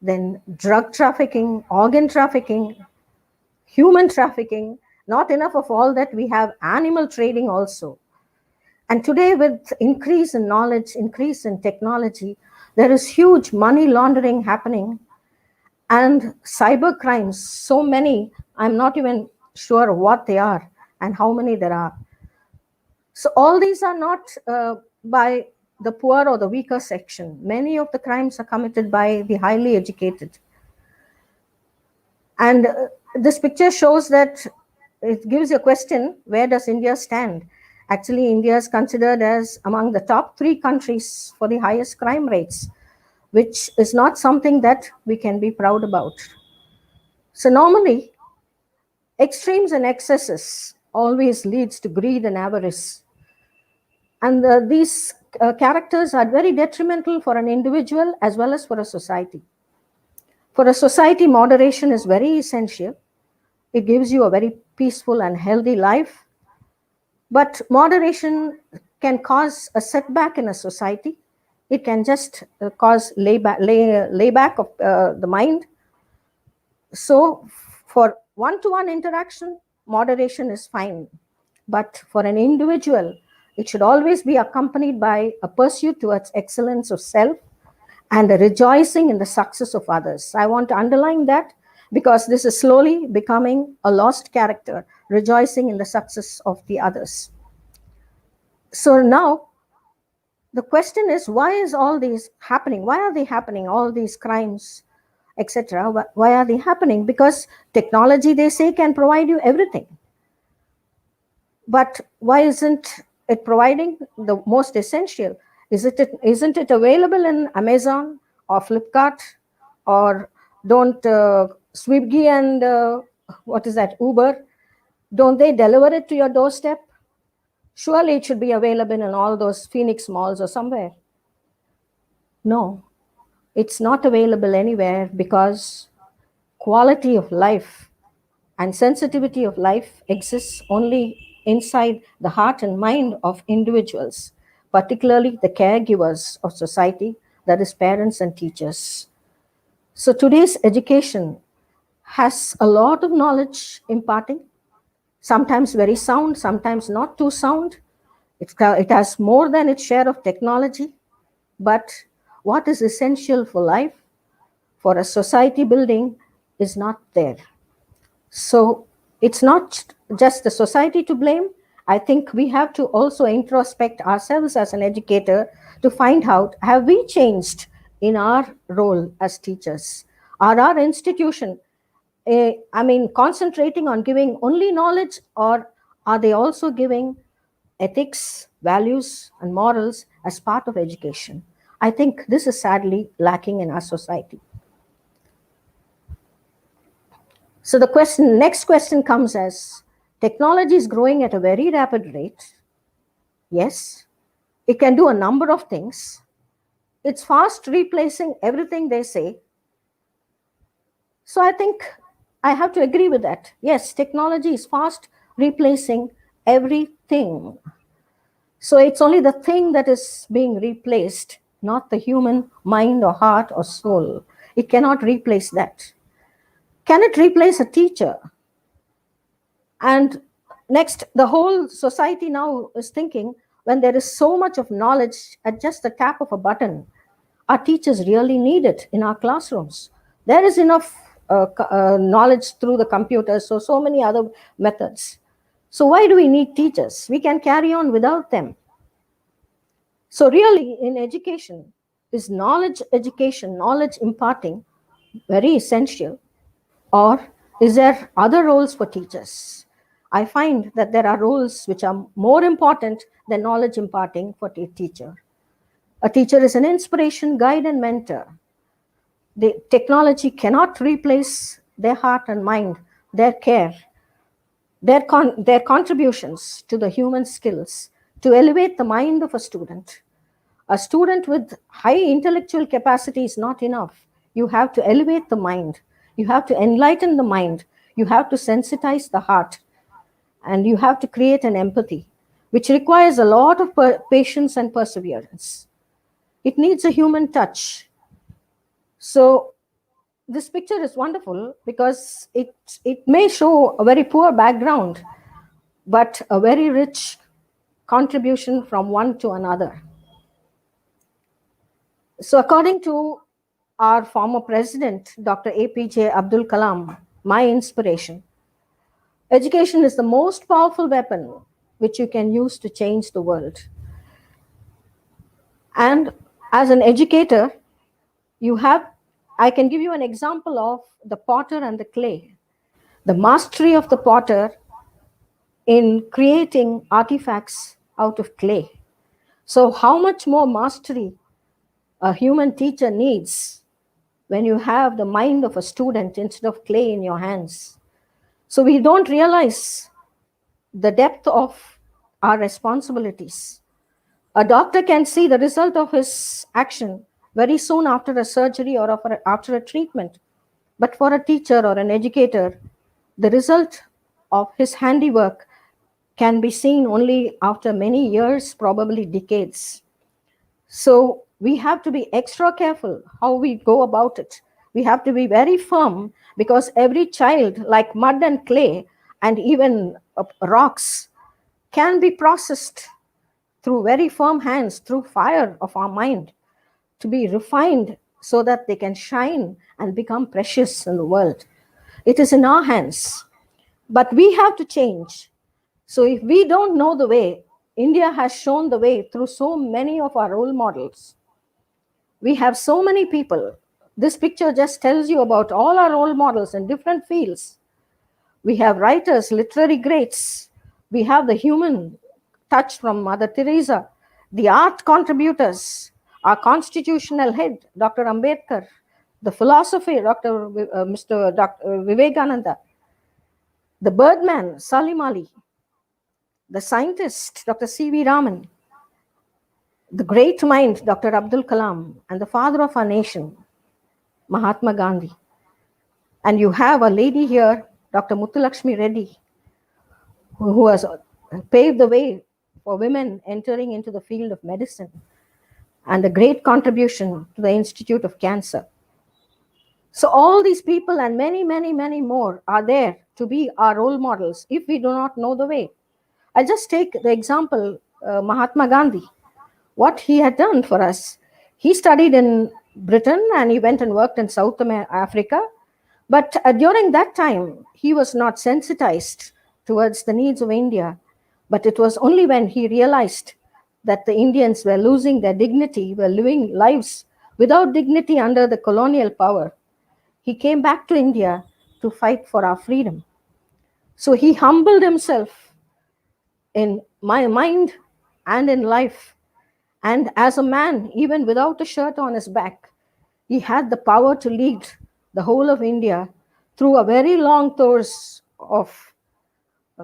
then drug trafficking, organ trafficking, human trafficking. Not enough of all that, we have animal trading also. And today, with increase in knowledge, increase in technology, there is huge money laundering happening, and cyber crimes, so many, I'm not even sure what they are and how many there are. So all these are not by the poor or the weaker section. Many of the crimes are committed by the highly educated. And this picture shows that it gives you a question, where does India stand? Actually, India is considered as among the top 3 countries for the highest crime rates, which is not something that we can be proud about. So normally, extremes and excesses always leads to greed and avarice. And these characters are very detrimental for an individual as well as for a society. For a society, moderation is very essential. It gives you a very peaceful and healthy life. But moderation can cause a setback in a society. It can just cause layback of the mind. So for one-to-one interaction, moderation is fine. But for an individual, it should always be accompanied by a pursuit towards excellence of self and a rejoicing in the success of others. I want to underline that because this is slowly becoming a lost character, rejoicing in the success of the others. So now, the question is, why is all these happening? Why are they happening, all these crimes, etc.? Why are they happening? Because technology, they say, can provide you everything. But why isn't it providing the most essential? Isn't it available in Amazon or Flipkart, or don't Swiggy and what is that, Uber? Don't they deliver it to your doorstep? Surely it should be available in all those Phoenix malls or somewhere. No, it's not available anywhere because quality of life and sensitivity of life exists only inside the heart and mind of individuals, particularly the caregivers of society, that is parents and teachers. So today's education has a lot of knowledge imparting, sometimes very sound, sometimes not too sound. It has more than its share of technology, but what is essential for life, for a society building, is not there. So it's not just the society to blame. I think we have to also introspect ourselves as an educator to find out, have we changed in our role as teachers? Are our institution, concentrating on giving only knowledge, or are they also giving ethics, values, and morals as part of education? I think this is sadly lacking in our society. So the next question comes as, technology is growing at a very rapid rate. Yes, it can do a number of things. It's fast replacing everything, they say. So I think I have to agree with that. Yes, technology is fast replacing everything. So it's only the thing that is being replaced, not the human mind or heart or soul. It cannot replace that. Can it replace a teacher? And next, the whole society now is thinking, when there is so much of knowledge at just the tap of a button, our teachers really need it in our classrooms. There is enough knowledge through the computers, so many other methods. So why do we need teachers? We can carry on without them. So really, in education, is knowledge education, knowledge imparting, very essential? Or is there other roles for teachers? I find that there are roles which are more important than knowledge imparting for a teacher. A teacher is an inspiration, guide, and mentor. The technology cannot replace their heart and mind, their care, their contributions to the human skills to elevate the mind of a student. A student with high intellectual capacity is not enough. You have to elevate the mind. You have to enlighten the mind. You have to sensitize the heart. And you have to create an empathy, which requires a lot of patience and perseverance. It needs a human touch. So this picture is wonderful because it may show a very poor background, but a very rich contribution from one to another. So according to our former president, Dr. APJ Abdul Kalam, my inspiration, education is the most powerful weapon which you can use to change the world. And as an educator, you have, I can give you an example of the potter and the clay. The mastery of the potter in creating artifacts out of clay. So how much more mastery a human teacher needs when you have the mind of a student instead of clay in your hands. So we don't realize the depth of our responsibilities. A doctor can see the result of his action very soon after a surgery or after a treatment. But for a teacher or an educator, the result of his handiwork can be seen only after many years, probably decades. So we have to be extra careful how we go about it. We have to be very firm, because every child, like mud and clay and even rocks, can be processed through very firm hands, through fire of our mind, to be refined so that they can shine and become precious in the world. It is in our hands. But we have to change. So if we don't know the way, India has shown the way through so many of our role models. We have so many people. This picture just tells you about all our role models in different fields. We have writers, literary greats. We have the human touch from Mother Teresa, the art contributors, our constitutional head, Dr. Ambedkar, the philosopher, Mr. Vivekananda, the birdman, Salim Ali, the scientist, Dr. C.V. Raman, the great mind, Dr. Abdul Kalam, and the father of our nation, Mahatma Gandhi. And you have a lady here, Dr. Muthulakshmi Reddy, who has paved the way for women entering into the field of medicine, and a great contribution to the Institute of Cancer. So all these people and many, many, many more are there to be our role models if we do not know the way. I'll just take the example, Mahatma Gandhi, what he had done for us. He studied in Britain and he went and worked in South Africa. But during that time, he was not sensitized towards the needs of India. But it was only when he realized that the Indians were losing their dignity, were living lives without dignity under the colonial power, he came back to India to fight for our freedom. So he humbled himself in my mind and in life. And as a man, even without a shirt on his back, he had the power to lead the whole of India through a very long course of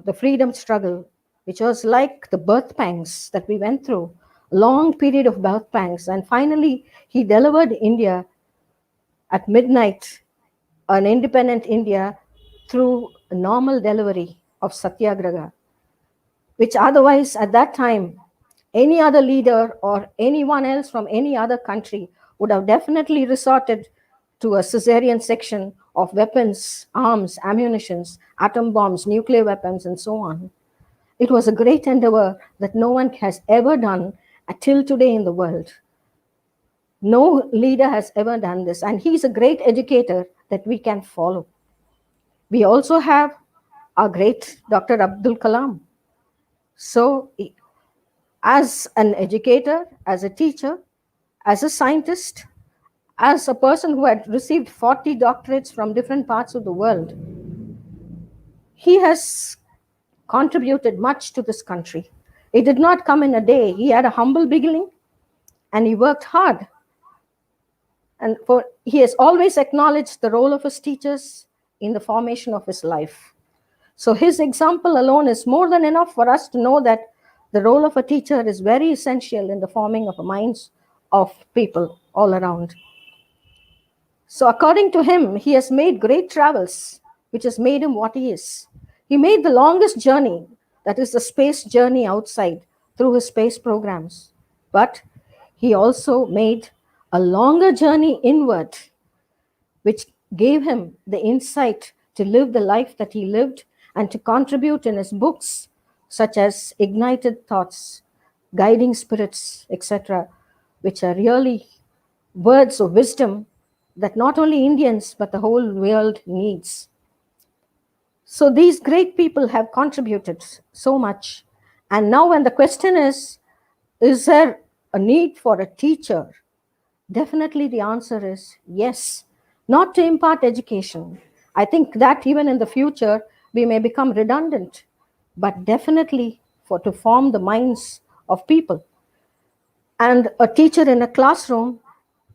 the freedom struggle, which was like the birth pangs that we went through, a long period of birth pangs. And finally, he delivered India at midnight, an independent India, through a normal delivery of Satyagraha, which otherwise at that time, any other leader or anyone else from any other country would have definitely resorted to a cesarean section of weapons, arms, ammunitions, atom bombs, nuclear weapons, and so on. It was a great endeavor that no one has ever done until today in the world. No leader has ever done this, and he's a great educator that we can follow. We also have our great Dr. Abdul Kalam. So, as an educator, as a teacher, as a scientist, as a person who had received 40 doctorates from different parts of the world, he has contributed much to this country. It did not come in a day. He had a humble beginning and he worked hard. And he has always acknowledged the role of his teachers in the formation of his life. So his example alone is more than enough for us to know that the role of a teacher is very essential in the forming of the minds of people all around. So according to him, he has made great travels, which has made him what he is. He made the longest journey, that is the space journey outside, through his space programs. But he also made a longer journey inward, which gave him the insight to live the life that he lived and to contribute in his books, such as Ignited Thoughts, Guiding Spirits, etc., which are really words of wisdom that not only Indians, but the whole world needs. So these great people have contributed so much. And now when the question is there a need for a teacher? Definitely the answer is yes. not to impart education. I think that even in the future, we may become redundant, but definitely to form the minds of people. And a teacher in a classroom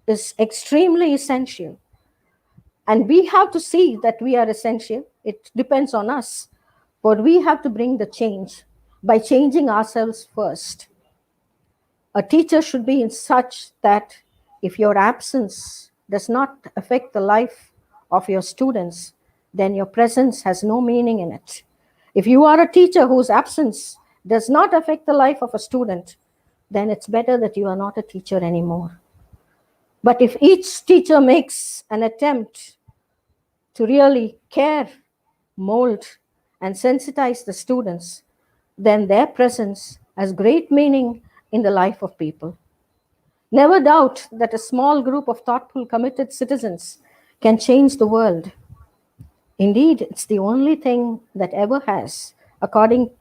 is extremely essential. And we have to see that we are essential. It depends on us. But we have to bring the change by changing ourselves first. A teacher should be in such that if your absence does not affect the life of your students, then your presence has no meaning in it. If you are a teacher whose absence does not affect the life of a student, then it's better that you are not a teacher anymore. But if each teacher makes an attempt to really care, mold, and sensitize the students, then their presence has great meaning in the life of people. Never doubt that a small group of thoughtful, committed citizens can change the world. Indeed, it's the only thing that ever has, according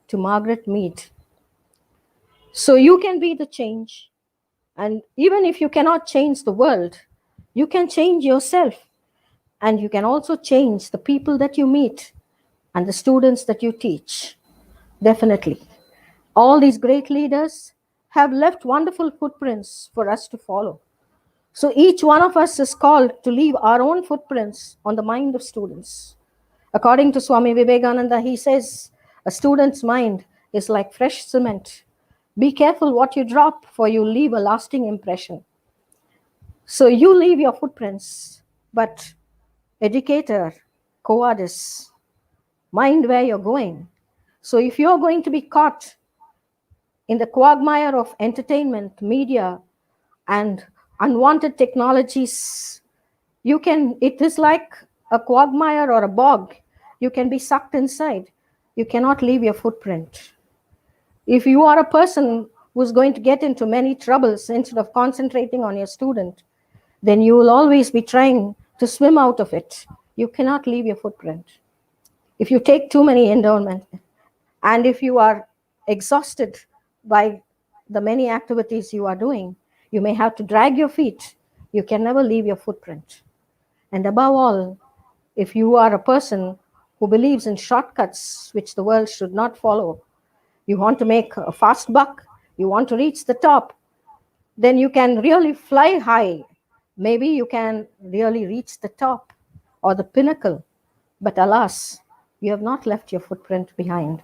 to Margaret Mead. So you can be the change. And even if you cannot change the world, you can change yourself. And you can also change the people that you meet and the students that you teach. Definitely. All these great leaders have left wonderful footprints for us to follow. So each one of us is called to leave our own footprints on the mind of students. According to Swami Vivekananda, he says, a student's mind is like fresh cement. Be careful what you drop, for you leave a lasting impression. So you leave your footprints, but educator, cowardice, mind where you're going. So if you're going to be caught in the quagmire of entertainment, media, and unwanted technologies, it is like a quagmire or a bog. You can be sucked inside. You cannot leave your footprint. If you are a person who's going to get into many troubles instead of concentrating on your student, then you will always be trying to swim out of it. You cannot leave your footprint. If you take too many endowments, and if you are exhausted by the many activities you are doing, you may have to drag your feet. You can never leave your footprint. And above all, if you are a person who believes in shortcuts, which the world should not follow, you want to make a fast buck, you want to reach the top, then you can really fly high. Maybe you can really reach the top or the pinnacle. But alas, you have not left your footprint behind.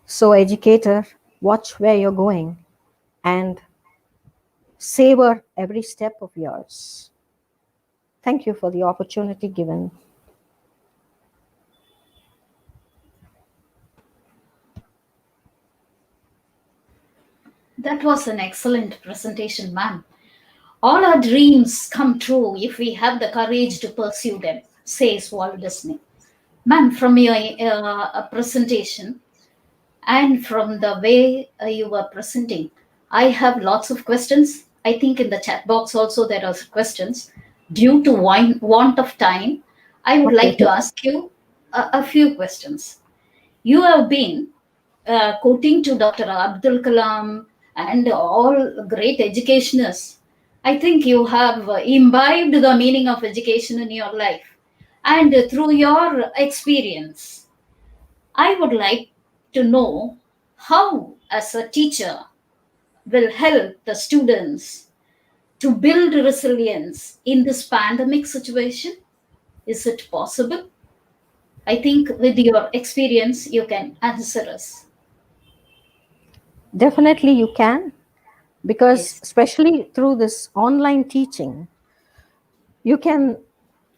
So, educator, watch where you're going and savor every step of yours. Thank you for the opportunity given. That was an excellent presentation, ma'am. All our dreams come true if we have the courage to pursue them, says Walt Disney. Ma'am, from your presentation and from the way you were presenting, I have lots of questions. I think in the chat box also there are questions. Due to want of time, I would like to ask you a few questions. You have been quoting to Dr. Abdul Kalam and all great educationists. I think you have imbibed the meaning of education in your life. And through your experience, I would like to know how, as a teacher, will help the students to build resilience in this pandemic situation. Is it possible? I think with your experience, you can answer us. Definitely you can, because Yes. especially through this online teaching, you can,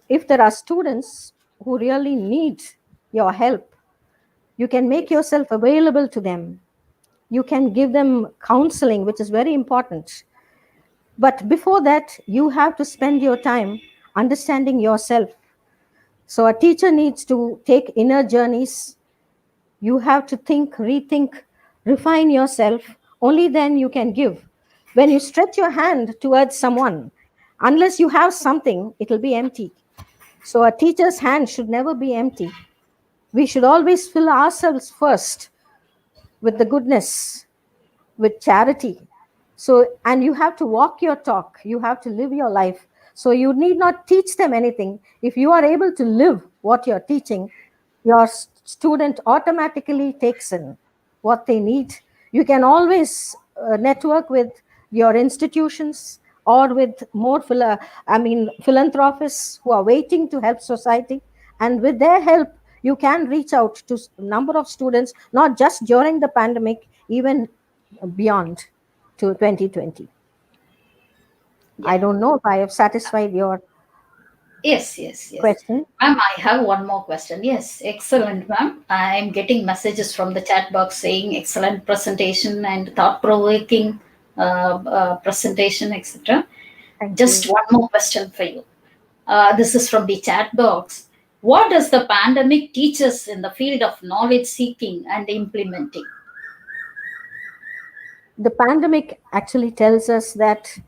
if there are students who really need your help, you can make yourself available to them. You can give them counseling, which is very important. But before that, you have to spend your time understanding yourself. So a teacher needs to take inner journeys. You have to think, rethink, refine yourself. Only then you can give. When you stretch your hand towards someone, unless you have something, it will be empty. So a teacher's hand should never be empty. We should always fill ourselves first with the goodness, with charity. So, and you have to walk your talk. You have to live your life So you need not teach them anything. If you are able to live what you're teaching, your student automatically takes in what they need. You can always network with your institutions or with more philanthropists who are waiting to help society, and with their help you can reach out to a number of students, not just during the pandemic, even beyond to 2020. I don't know if I have satisfied your Yes, yes, yes. question. Ma'am, I have one more question. Yes, excellent, ma'am. I am getting messages from the chat box saying excellent presentation and thought-provoking presentation, etc. Thank Just you. one more question for you. This is from the chat box. What does the pandemic teach us in the field of knowledge seeking and implementing? The pandemic actually tells us that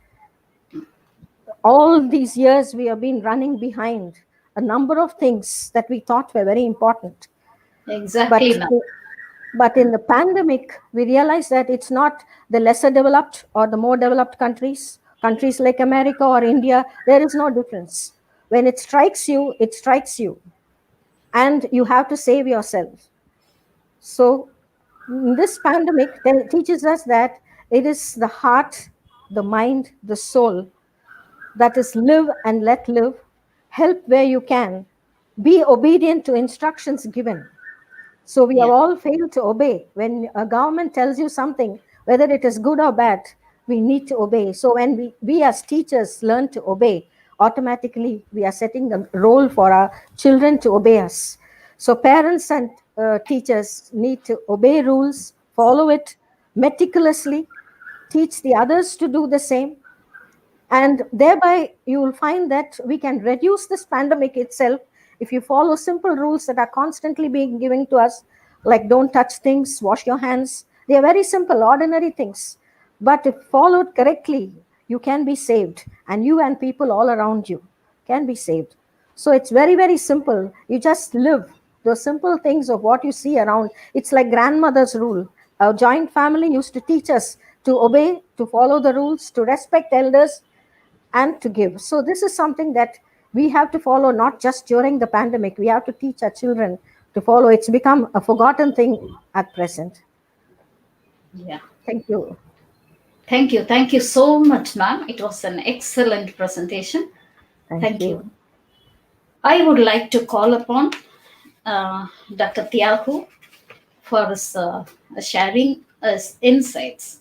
all these years we have been running behind a number of things that we thought were very important. Exactly, But ma'am. but in the pandemic, we realized that it's not the lesser developed or the more developed countries like America or India. There is no difference. When it strikes you, it strikes you, and you have to save yourself. So this pandemic teaches us that it is the heart, the mind, the soul, that is live and let live, help where you can, be obedient to instructions given. So we have Yeah. all failed to obey. When a government tells you something, whether it is good or bad, we need to obey. So when we as teachers learn to obey, automatically we are setting the role for our children to obey us. So parents and teachers need to obey rules, follow it meticulously, teach the others to do the same, and thereby you will find that we can reduce this pandemic itself if you follow simple rules that are constantly being given to us, like don't touch things, wash your hands. They are very simple, ordinary things, but if followed correctly, you can be saved, and you and people all around you can be saved. So it's very, very simple. You just live the simple things of what you see around. It's like grandmother's rule. Our joint family used to teach us to obey, to follow the rules, to respect elders, and to give. So this is something that we have to follow, not just during the pandemic. We have to teach our children to follow. It's become a forgotten thing at present. Yeah. Thank you. Thank you. Thank you so much, ma'am. It was an excellent presentation. Thank Thank you. you. I would like to call upon Dr. Thiyagu for his sharing his insights.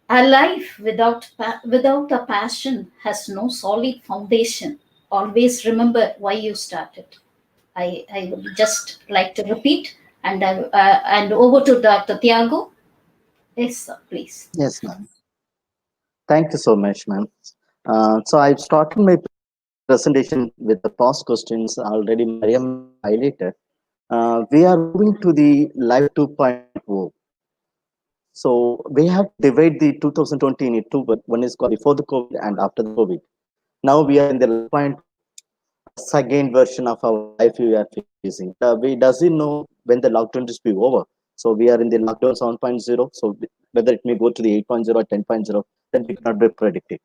A life without a passion has no solid foundation. Always remember why you started. I would just like to repeat and over to Dr. Thiyagu. Yes, sir, please. Yes, ma'am. Thank you so much, ma'am. So I've started my presentation with the past questions already Maria highlighted. We are moving to the Life 2.0. So we have to divide the 2020 into two. One is called before the COVID and after the COVID. Now we are in the Life 2.0, second version of our life we are facing. We doesn't know when the lockdown is be over. So we are in the lockdown 7.0. So whether it may go to the 8.0 or 10.0, then we cannot be predicted.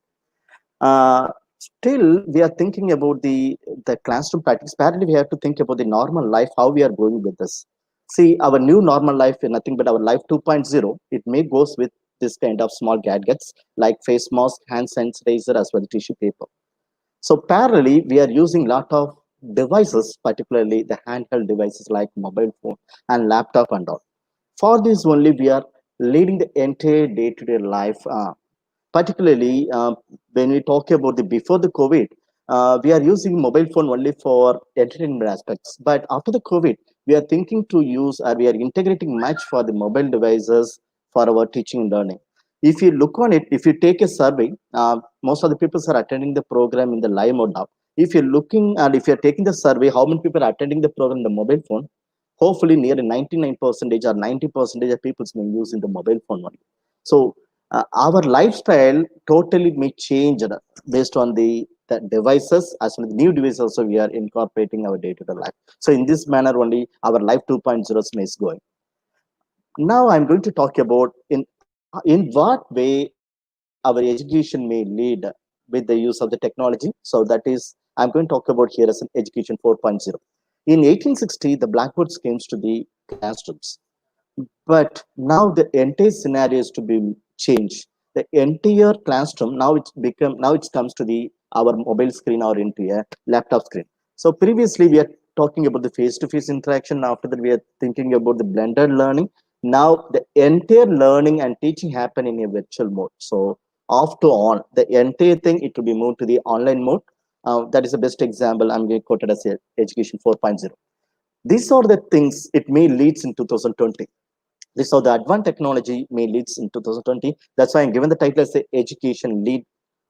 Still, we are thinking about the classroom practice. Apparently, we have to think about the normal life, how we are going with this. See, our new normal life is nothing but our life 2.0. It may goes with this kind of small gadgets like face mask, hand sanitizer, as well as tissue paper. So parallelly, we are using a lot of devices, particularly the handheld devices like mobile phone and laptop and all. For this only, we are leading the entire day-to-day life. Particularly when we talk about the before the COVID, we are using mobile phone only for entertainment aspects. But after the COVID, we are thinking to use or we are integrating much for the mobile devices for our teaching and learning. If you look on it, if you take a survey, most of the people are attending the program in the live mode now. If you're looking and if you're taking the survey, how many people are attending the program in the mobile phone? Hopefully, nearly 99% or 90% of people may using the mobile phone only. So our lifestyle totally may change based on the devices as well as new devices also we are incorporating our day-to-day life. So in this manner only our life 2.0 is going. Now I'm going to talk about in what way our education may lead with the use of the technology. So that is, I'm going to talk about here as an education 4.0. In 1860, the blackboards came to the classrooms. But now the entire scenario is to be changed. The entire classroom now it comes to the our mobile screen or into a laptop screen. So previously we are talking about the face-to-face interaction. After that we are thinking about the blended learning. Now the entire learning and teaching happen in a virtual mode. So off to on, the entire thing it will be moved to the online mode. That is the best example I'm going to quote it as a education 4.0. These are the things it may leads in 2020. This how the advanced technology may leads in 2020. That's why I'm given the title as the Education Lead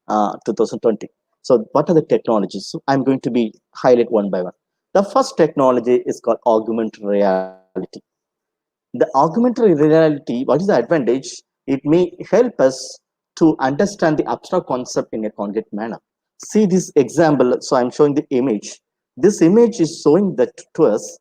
2020. So what are the technologies? So I'm going to be highlight one by one. The first technology is called augmented reality. The augmented reality, what is the advantage? It may help us to understand the abstract concept in a concrete manner. See this example. So I'm showing the image. This image is showing that to us.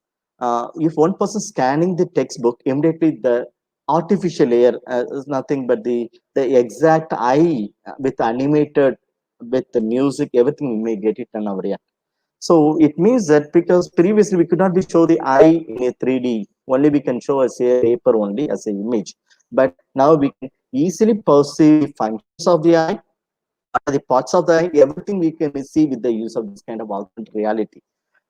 If one person scanning the textbook, immediately the artificial layer is nothing but the exact eye with animated, with the music, everything we may get it on our react. So it means that because previously we could not be show the eye in a 3D, only we can show as a paper only as an image. But now we can easily perceive the functions of the eye, what are the parts of the eye, everything we can see with the use of this kind of augmented reality.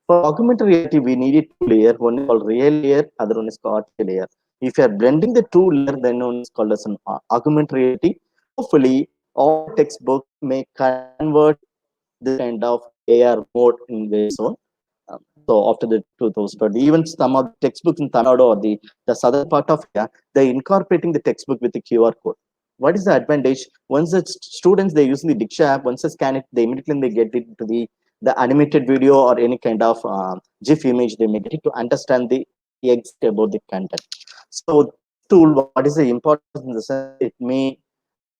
For augmented reality, we needed two layer. One is called real layer, other one is called artificial layer. If you are blending the two layer, then one is called as an augmented reality. Hopefully, all the textbook may convert this kind of AR mode in very soon. So after the 2020, even some of the textbooks in Tamil Nadu or the southern part of India, they're incorporating the textbook with the QR code. What is the advantage? Once the students they're using the Diksha app, once they scan it, they immediately they get it to the animated video or any kind of GIF image, they may get it to understand the exact about the content. So this tool, what is the importance in the sense? It may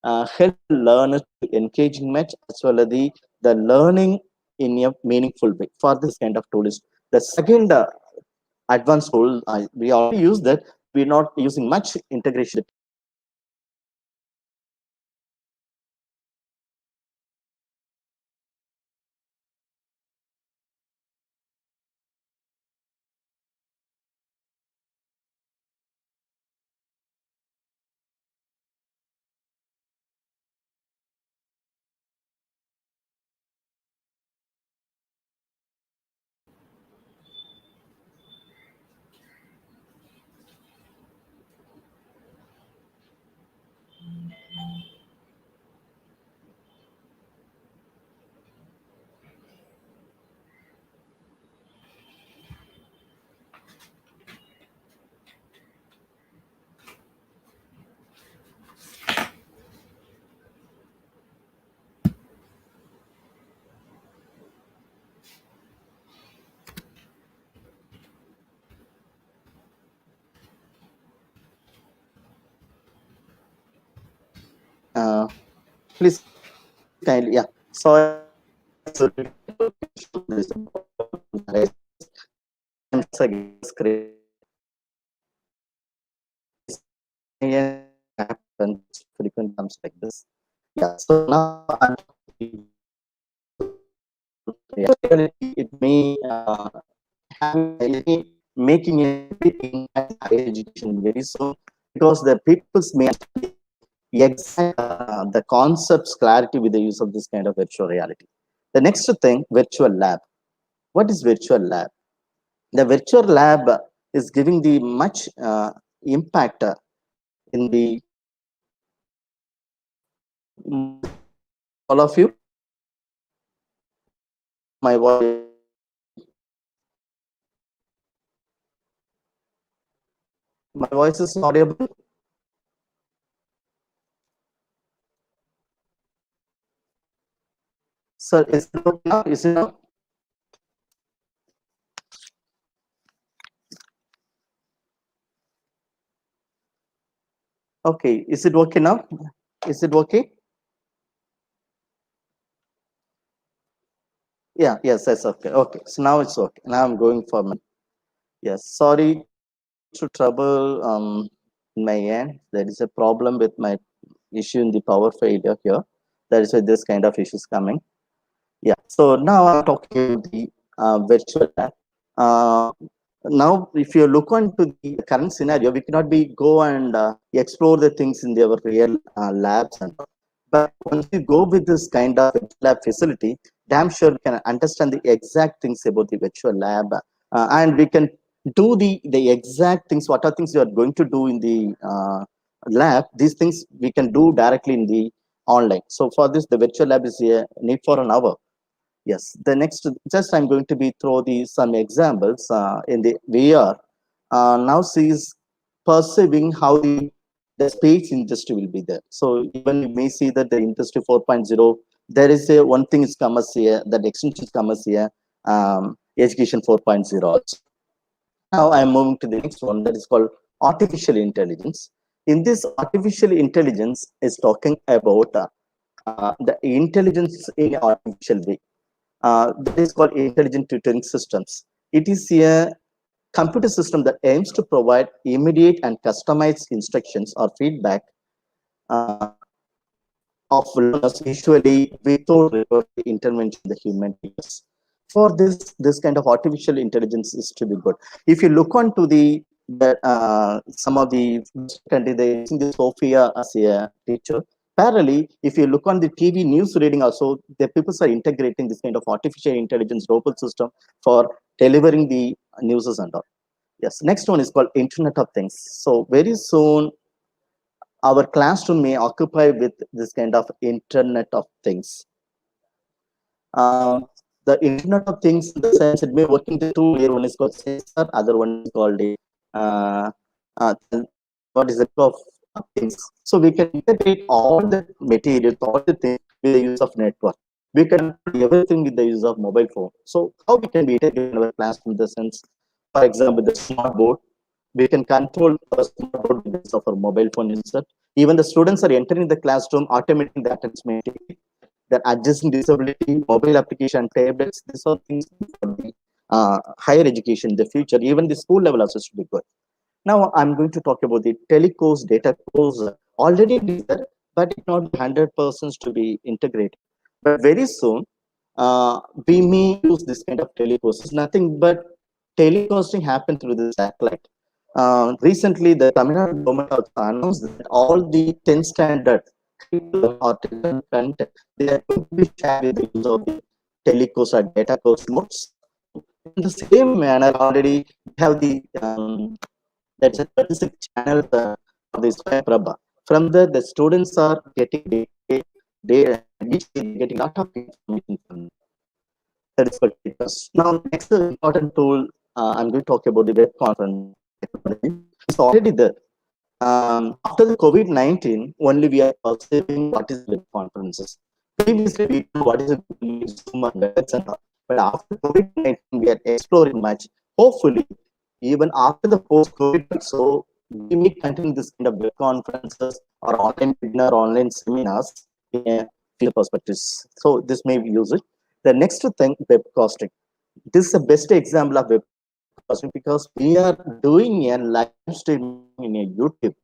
help learners to engaging much as well as the learning in a meaningful way. For this kind of tool is the second advanced tool. We already use that. We're not using much integration. Please kindly, yeah. Sorry, sometimes again screen happens frequent times like this. Yeah. So now I'm it may making a big impact in higher education very soon because the people's may exact the concepts clarity with the use of this kind of virtual reality. The next thing, virtual lab. What is virtual lab? The virtual lab is giving the much impact in the all of you. My voice, my voice is audible. Sir, is it okay now? Is it now? Okay, is it okay now? Is it okay? Yeah, yes, that's okay. Okay, so now it's okay. Now I'm going for my, yes, sorry to trouble in my end. There is a problem with my issue in the power failure here. That is why this kind of issues coming. Yeah. So now I'm talking about the virtual lab. Now, if you look onto the current scenario, we cannot be go and explore the things in our real labs and all. But once we go with this kind of lab facility, damn sure we can understand the exact things about the virtual lab, and we can do the exact things. What are things you are going to do in the lab? These things we can do directly in the online. So for this, the virtual lab is a need for an hour. Yes, the next, just I'm going to be throw some examples in the VR. Now she's perceiving how the space industry will be there. So even you may see that the industry 4.0, there is a one thing is come as here, that extension come as here, education 4.0. Now I'm moving to the next one that is called artificial intelligence. In this artificial intelligence is talking about the intelligence in artificial way. That is called intelligent tutoring systems. It is a computer system that aims to provide immediate and customized instructions or feedback uh, of learners, usually without intervention of the human beings. For this kind of artificial intelligence is to be good. If you look onto some of the countries, they using the Sophia as a teacher. Parallelly, if you look on the TV news reading also, the people are integrating this kind of artificial intelligence robot system for delivering the news and all. Yes, next one is called Internet of Things. So very soon, our classroom may occupy with this kind of Internet of Things. The Internet of Things, in the sense, it may work in the two layer. One is called sensor, other one is called a what is the of things. So we can integrate all the materials, all the things with the use of network. We can do everything with the use of mobile phone. So how we can be integrated in our classroom in the sense, for example, the smart board. We can control our smart board with the use of our mobile phone instead. Even the students are entering the classroom, automating the attendance, that adjusting disability, mobile application, tablets, these are things for the higher education in the future. Even the school level also should be good. Now I'm going to talk about the telecourse, data course. Already it is there, but it's not 100% to be integrated. But very soon, we may use this kind of telecourse. It's nothing but telecasting happen through the satellite. Recently, the Tamil Nadu government also announced that all the 10 standard curriculum or content, they are going to be shared with the use of the telecourse or data course modes. In the same manner, already we have the that's a 36 channels of the Swayam Prabha. From there, the students are getting getting a lot of information from that is for teachers. Now, next important tool I'm going to talk about the web conference technology. It's already there. After the COVID-19, only we are perceiving what is web conferences. Previously, we know what is a Zoom and WebEx and all. But after COVID-19, we are exploring much. Hopefully, even after the post-COVID, so we may continue this kind of web conferences or online webinar, online seminars in a future perspectives. So this may be used. The next thing, webcasting. This is the best example of webcasting because we are doing a live stream in a YouTube.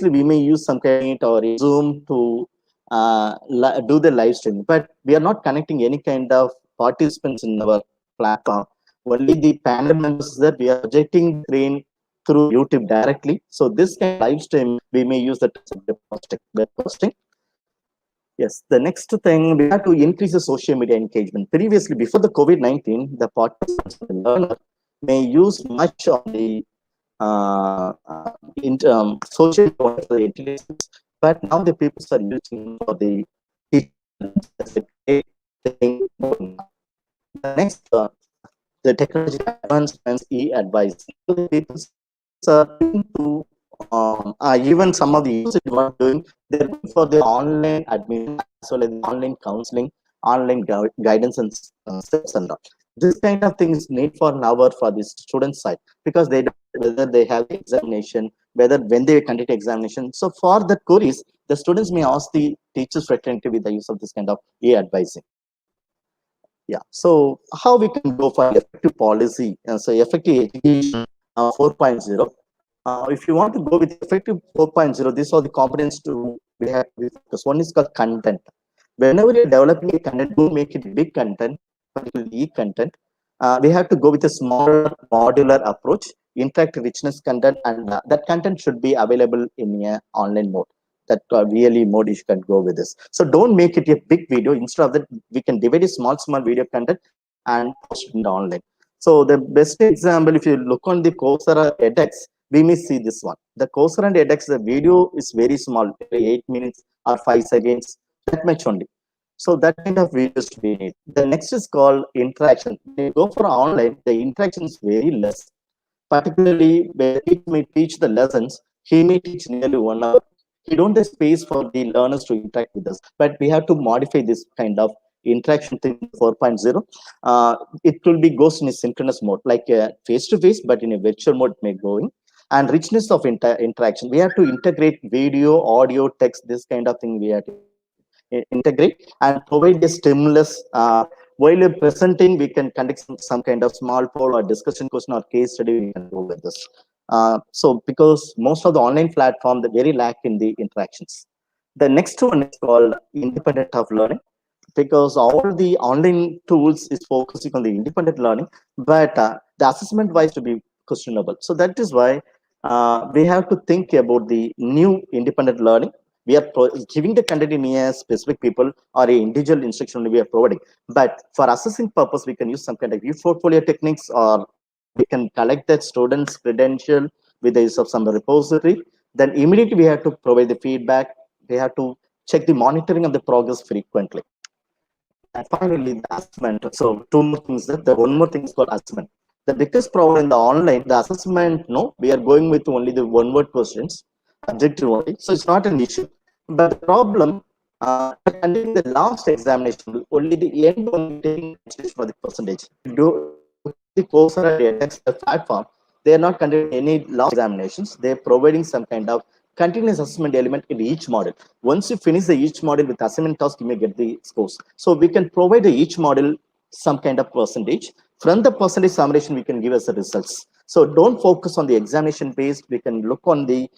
We may use some kind or a Zoom to do the live stream, but we are not connecting any kind of participants in our platform. Only the panel members that we are projecting the screen through YouTube directly. So this kind of live stream, we may use that as webcasting. Yes, the next thing, we have to increase the social media engagement. Previously, before the COVID-19, the participants, the learner may use much on the social media for the intelligence, but now the people are using for the thing. The next, the technology advancements, e-advice. So the people are into even some of the users what doing, they're going for the online admin as well as online counseling, online guidance and steps and all. This kind of thing is need for an hour for the student side because they don't know whether they have examination, whether when they conduct examination. So for the queries, the students may ask the teachers fraternity with the use of this kind of e-advising. Yeah. So how we can go for effective policy? So effective education 4.0. If you want to go with effective 4.0, these are the components to we have to be focused. One is called content. Whenever you're developing a content, don't make it big content, particularly e-content. We have to go with a smaller modular approach, interactive richness content, and that content should be available in a online mode. That really mode you can go with this. So don't make it a big video. Instead of that, we can divide a small video content and post it in the online. So the best example, if you look on the Coursera edX, we may see this one. The Coursera and edX, the video is very small, 8 minutes or 5 seconds, that much only. So that kind of videos we need. The next is called interaction. When you go for online, the interaction is very less. Particularly when the teacher may teach the lessons, he may teach nearly 1 hour. He don't have space for the learners to interact with us. But we have to modify this kind of interaction thing 4.0. It will be goes in a synchronous mode, like face to face, but in a virtual mode may going. And richness of interaction. We have to integrate video, audio, text, this kind of thing we have to integrate and provide a stimulus. While you're presenting, we can conduct some kind of small poll or discussion question or case study. We can go with this. So because most of the online platform, they very lack in the interactions. The next one is called independent of learning, because all the online tools is focusing on the independent learning, but the assessment wise to be questionable. So that is why we have to think about the new independent learning. We are giving the content in a specific people or a individual instruction we are providing. But for assessing purpose, we can use some kind of portfolio techniques, or we can collect that student's credential with the use of some repository. Then immediately we have to provide the feedback. We have to check the monitoring of the progress frequently. And finally, the assessment. So two more things. The one more thing is called assessment. The biggest problem in the online, the assessment, no, we are going with only the one-word questions, objective only. So it's not an issue. But the problem, conducting the last examination, only the end only taking for the percentage. If you look at the Coursera edX platform, they are not conducting any last examinations. They are providing some kind of continuous assessment element in each model. Once you finish the each model with assignment task, you may get the scores. So we can provide each model some kind of percentage. From the percentage summation, we can give us the results. So don't focus on the examination based. We can look on the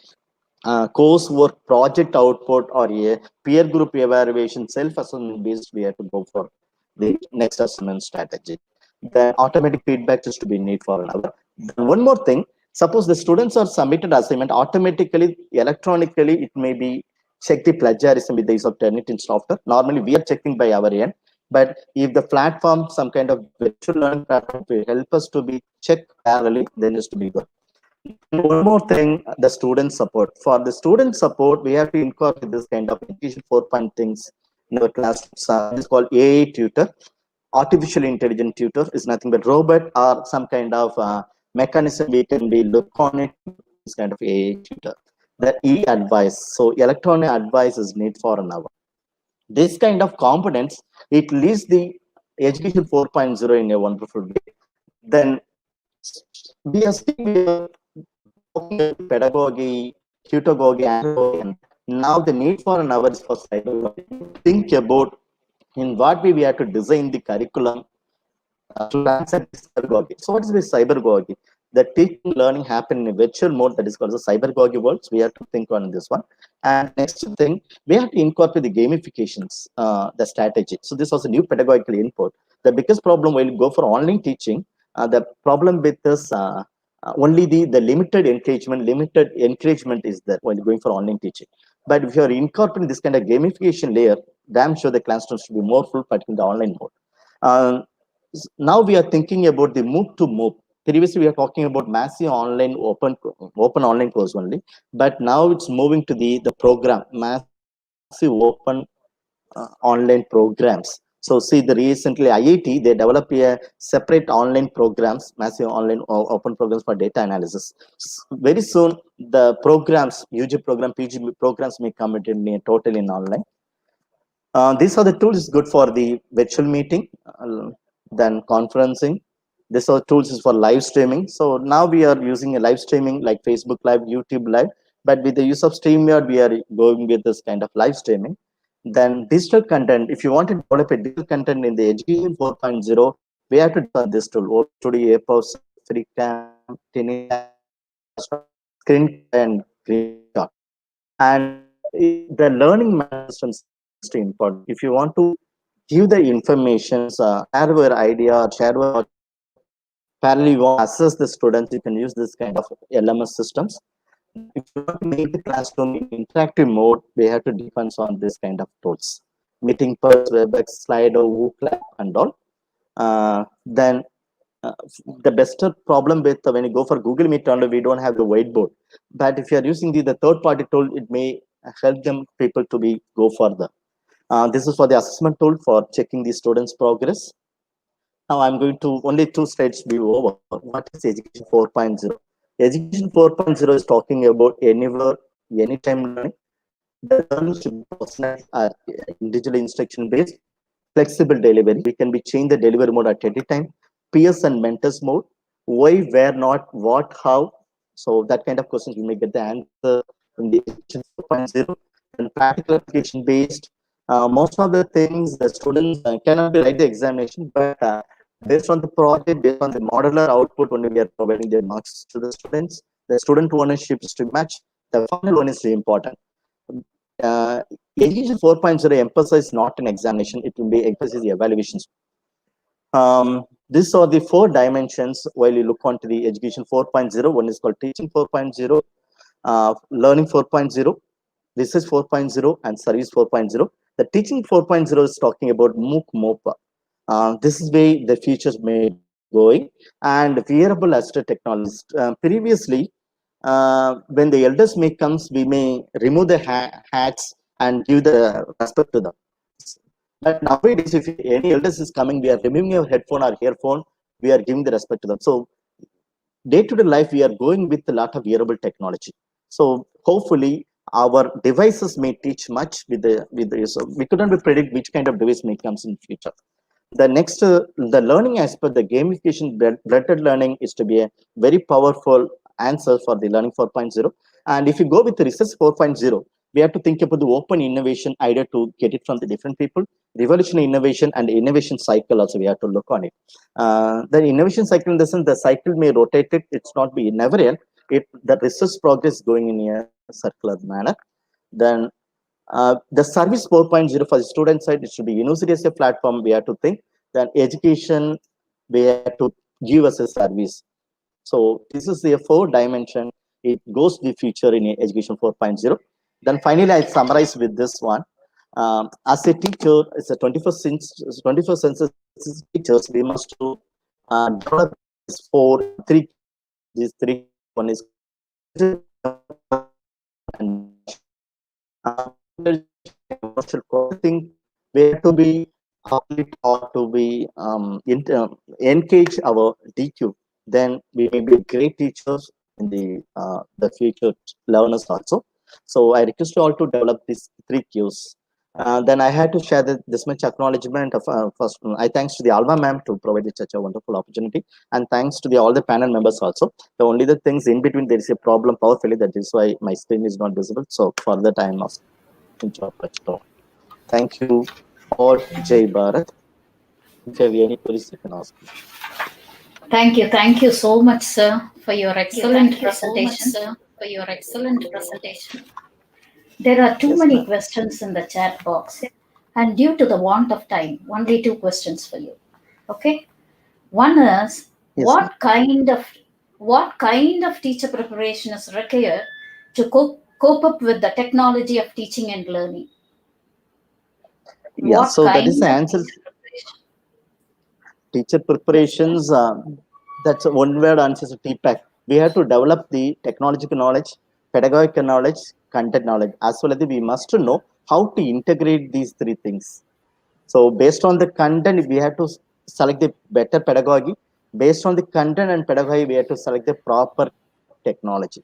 coursework, project output, or a peer group evaluation, self-assessment based. We have to go for the next assessment strategy. Then automatic feedback is to be need for an hour. Then one more thing, suppose the students are submitted assignment automatically, electronically, it may be check the plagiarism with the use of Turnitin software. Normally we are checking by our end, but if the platform, some kind of virtual learning platform will help us to be checked parallelly, then it's to be good. One more thing, the student support. For the student support, we have to incorporate this kind of education 4.0 things in our class. This is called AI tutor. Artificial intelligent tutor is nothing but robot or some kind of mechanism we can be look on it. This kind of AI tutor. The e-advice. So electronic advice is need for an hour. This kind of components, it leads the education 4.0 in a wonderful way. Then we are still pedagogy, tutoragogy, andragogy, and now the need for an hour is for cybergogy. Think about in what way we have to design the curriculum to transact this cybergogy. So what is this cybergogy? The teaching learning happen in a virtual mode, that is called the cybergogy world. So we have to think on this one. And next thing, we have to incorporate the gamifications, the strategy. So this was a new pedagogical input. The biggest problem when you go for online teaching, the problem with this only the limited encouragement is there when you're going for online teaching. But if you are incorporating this kind of gamification layer, damn sure the classrooms should be more full, but in the online mode. Now we are thinking about the move to move. Previously, we are talking about massive online open online course only, but now it's moving to the program, massive open online programs. So see, the recently IIT, they develop a separate online programs, massive online open programs for data analysis. Very soon, the programs, UG program, PG programs may come in totally in online. These are the tools good for the virtual meeting, then conferencing. These are tools is for live streaming. So now we are using a live streaming like Facebook Live, YouTube Live, but with the use of StreamYard, we are going with this kind of live streaming. Then digital content. If you want to develop a digital content in the education 4.0, we have to do this tool. Studio, AirPods, FreeCam, Screen and Greenshot. And the learning management systems is extremely important. If you want to give the information, share your idea, or share your thoughts, or parallel you want to assess the students, you can use this kind of LMS systems. If you want to make the classroom in interactive mode, we have to depend on this kind of tools. Meeting Pulse, WebEx, Slido, WooClap, and all. Then the best problem with when you go for Google Meet, only we don't have the whiteboard. But if you are using the third-party tool, it may help them people to be go further. This is for the assessment tool for checking the students' progress. Now I'm going to only 2 slides be over. What is Education 4.0? Education 4.0 is talking about anywhere, anytime learning. The learning should be personalized, individual instruction based, flexible delivery. We can be change the delivery mode at any time. Peers and mentors mode. Why, where, not, what, how. So that kind of questions you may get the answer in the Education 4.0. And practical application based. Most of the things the students cannot be write the examination, but based on the project, based on the modular output, only we are providing the marks to the students. The student ownership is to match. The final one is really important. Education 4.0 emphasize not an examination, it will be emphasize the evaluations. These are the 4 dimensions while you look onto the Education 4.0. One is called Teaching 4.0, Learning 4.0, Research 4.0, and Service 4.0. The Teaching 4.0 is talking about MOOC, MOOPA. This is where the futures may going, and wearable assisted technologies. Previously, when the elders may comes, we may remove the hats and give the respect to them. But nowadays, if any elders is coming, we are removing your headphone or earphone, we are giving the respect to them. So day-to-day life, we are going with a lot of wearable technology. So hopefully, our devices may teach much with the so we couldn't predict which kind of device may comes in future. The next, the learning aspect, the gamification, blended learning is to be a very powerful answer for the learning 4.0. And if you go with the research 4.0, we have to think about the open innovation idea to get it from the different people, revolutionary innovation and innovation cycle also we have to look on it. The innovation cycle in the sense the cycle may rotate it, it's not be never end. The research progress going in a circular manner. Then the service 4.0 for the student side, it should be university as a platform. We have to think that education, we have to give us a service. So this is the 4 dimension. It goes to the future in education 4.0. Then finally, I summarize with this one. As a teacher, it's a 21st century teachers. We must to develop these 3. One is and thing we have to be or to be engage our DQ. Then we may be great teachers in the future learners also. So I request you all to develop these 3 Qs. Then I had to share this much acknowledgement of first. I thanks to the Alma ma'am to provide such a wonderful opportunity, and thanks to all the panel members also. The only the things in between there is a problem power failure, that is why my screen is not visible. So for that I am asking. Thank you all. Jai Bharat. If you have any queries, you can ask me. Thank you so much, sir, for your excellent presentation. There are too many questions in the chat box, and due to the want of time, only 2 questions for you. Okay, one is what kind of teacher preparation is required to cope up with the technology of teaching and learning? Yeah, so that is the answer. Teacher preparations, that's a one word answer to TPAC. We have to develop the technological knowledge, pedagogical knowledge, content knowledge, as well as we must know how to integrate these 3 things. So based on the content, we have to select the better pedagogy. Based on the content and pedagogy, we have to select the proper technology.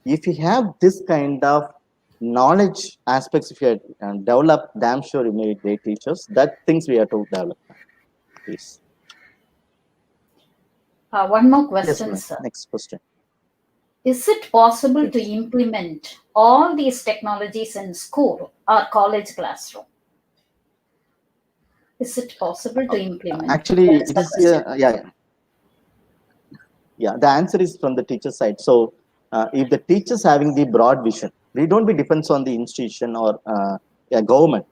If you have this kind of knowledge aspects, if you develop, damn sure you may be great teachers. That things we have to develop. Please. One more question, sir. Next question. Is it possible to implement all these technologies in school or college classroom? Is it possible to implement? Actually, it is yeah. The answer is from the teacher side. So, if the teachers having the broad vision, We don't be depends on the institution or a government.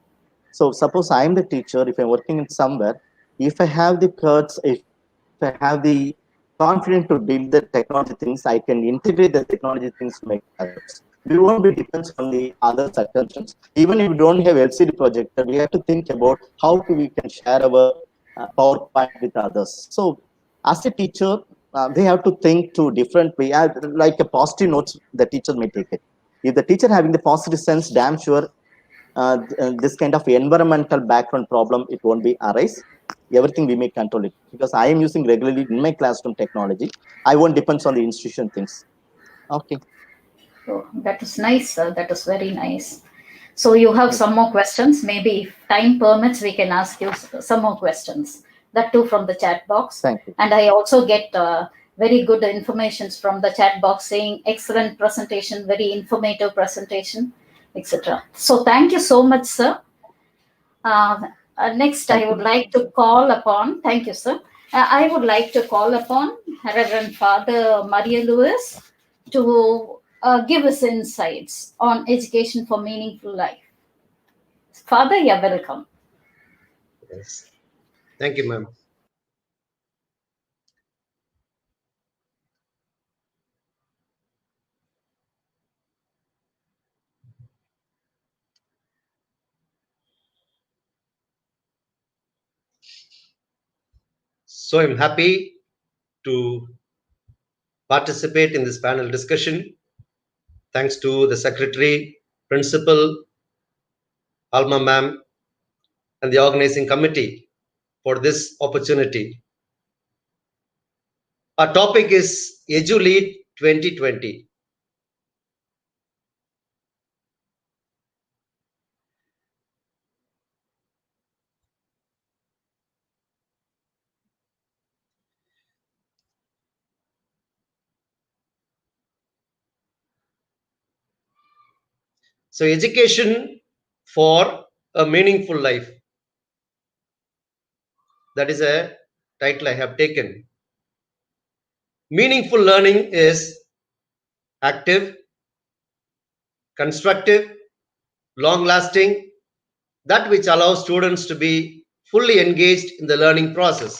So suppose I am the teacher, if I'm working in somewhere, if I have the guts, if I have the confidence to build the technology things, I can integrate the technology things to make others. We won't be depends on the others' attentions. Even if we don't have LCD projector, we have to think about how we can share our PowerPoint with others. So as a teacher, they have to think to different way, like a positive notes the teacher may take it. If the teacher having the positive sense, damn sure this kind of environmental background problem, it won't be arise. Everything we may control it, because I am using regularly in my classroom technology. I won't depends on the institution things. Okay. Oh, that is nice, sir. That is very nice. So you have some more questions. Maybe if time permits, we can ask you some more questions. That too from the chat box. Thank you. And I also get very good information from the chat box saying excellent presentation, very informative presentation, etc. So thank you so much, sir. Next, Thank I would you. like to call upon, thank you, sir. I would like to call upon Reverend Father Maria Lewis to give us insights on education for meaningful life. Father, you're welcome. Yes. Thank you, ma'am. So I'm happy to participate in this panel discussion. Thanks to the Secretary, Principal, Alma ma'am, and the organizing committee for this opportunity. Our topic is EduLead 2020. So education for a meaningful life. That is a title I have taken. Meaningful learning is active, constructive, long-lasting, that which allows students to be fully engaged in the learning process.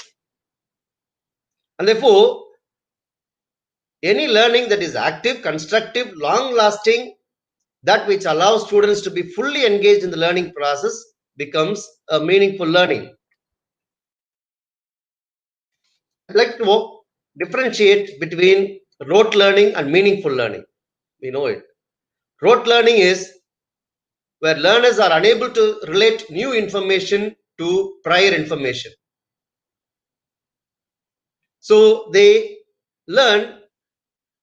And therefore, any learning that is active, constructive, long-lasting, that which allows students to be fully engaged in the learning process becomes a meaningful learning. I'd like to differentiate between rote learning and meaningful learning. We know it. Rote learning is where learners are unable to relate new information to prior information. So they learn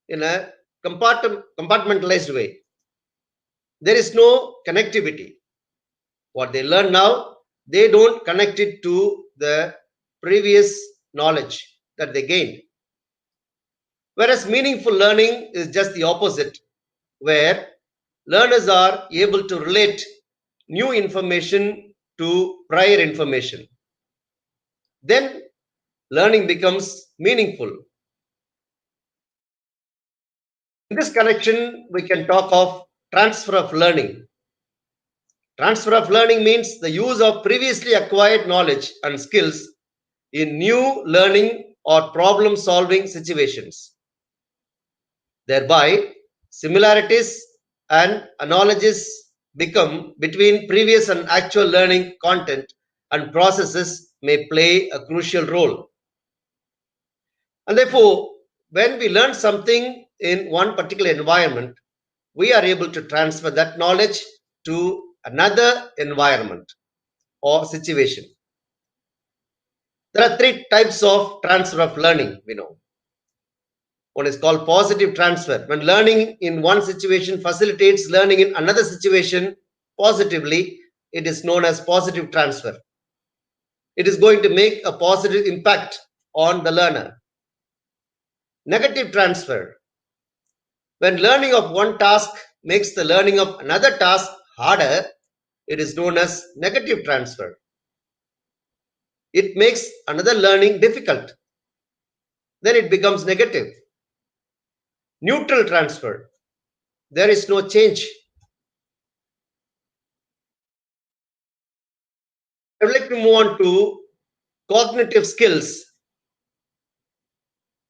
in a compartmentalized way. There is no connectivity. What they learn now, they don't connect it to the previous knowledge that they gained. Whereas meaningful learning is just the opposite, where learners are able to relate new information to prior information. Then learning becomes meaningful. In this connection, we can talk of transfer of learning. Transfer of learning means the use of previously acquired knowledge and skills in new learning or problem-solving situations. Thereby, similarities and analogies become between previous and actual learning content and processes may play a crucial role. And therefore, when we learn something in one particular environment, we are able to transfer that knowledge to another environment or situation. There are three types of transfer of learning, we know. One is called positive transfer. When learning in one situation facilitates learning in another situation positively, it is known as positive transfer. It is going to make a positive impact on the learner. Negative transfer. When learning of one task makes the learning of another task harder, it is known as negative transfer. It makes another learning difficult. Then it becomes negative. Neutral transfer. There is no change I would like to move on to cognitive skills,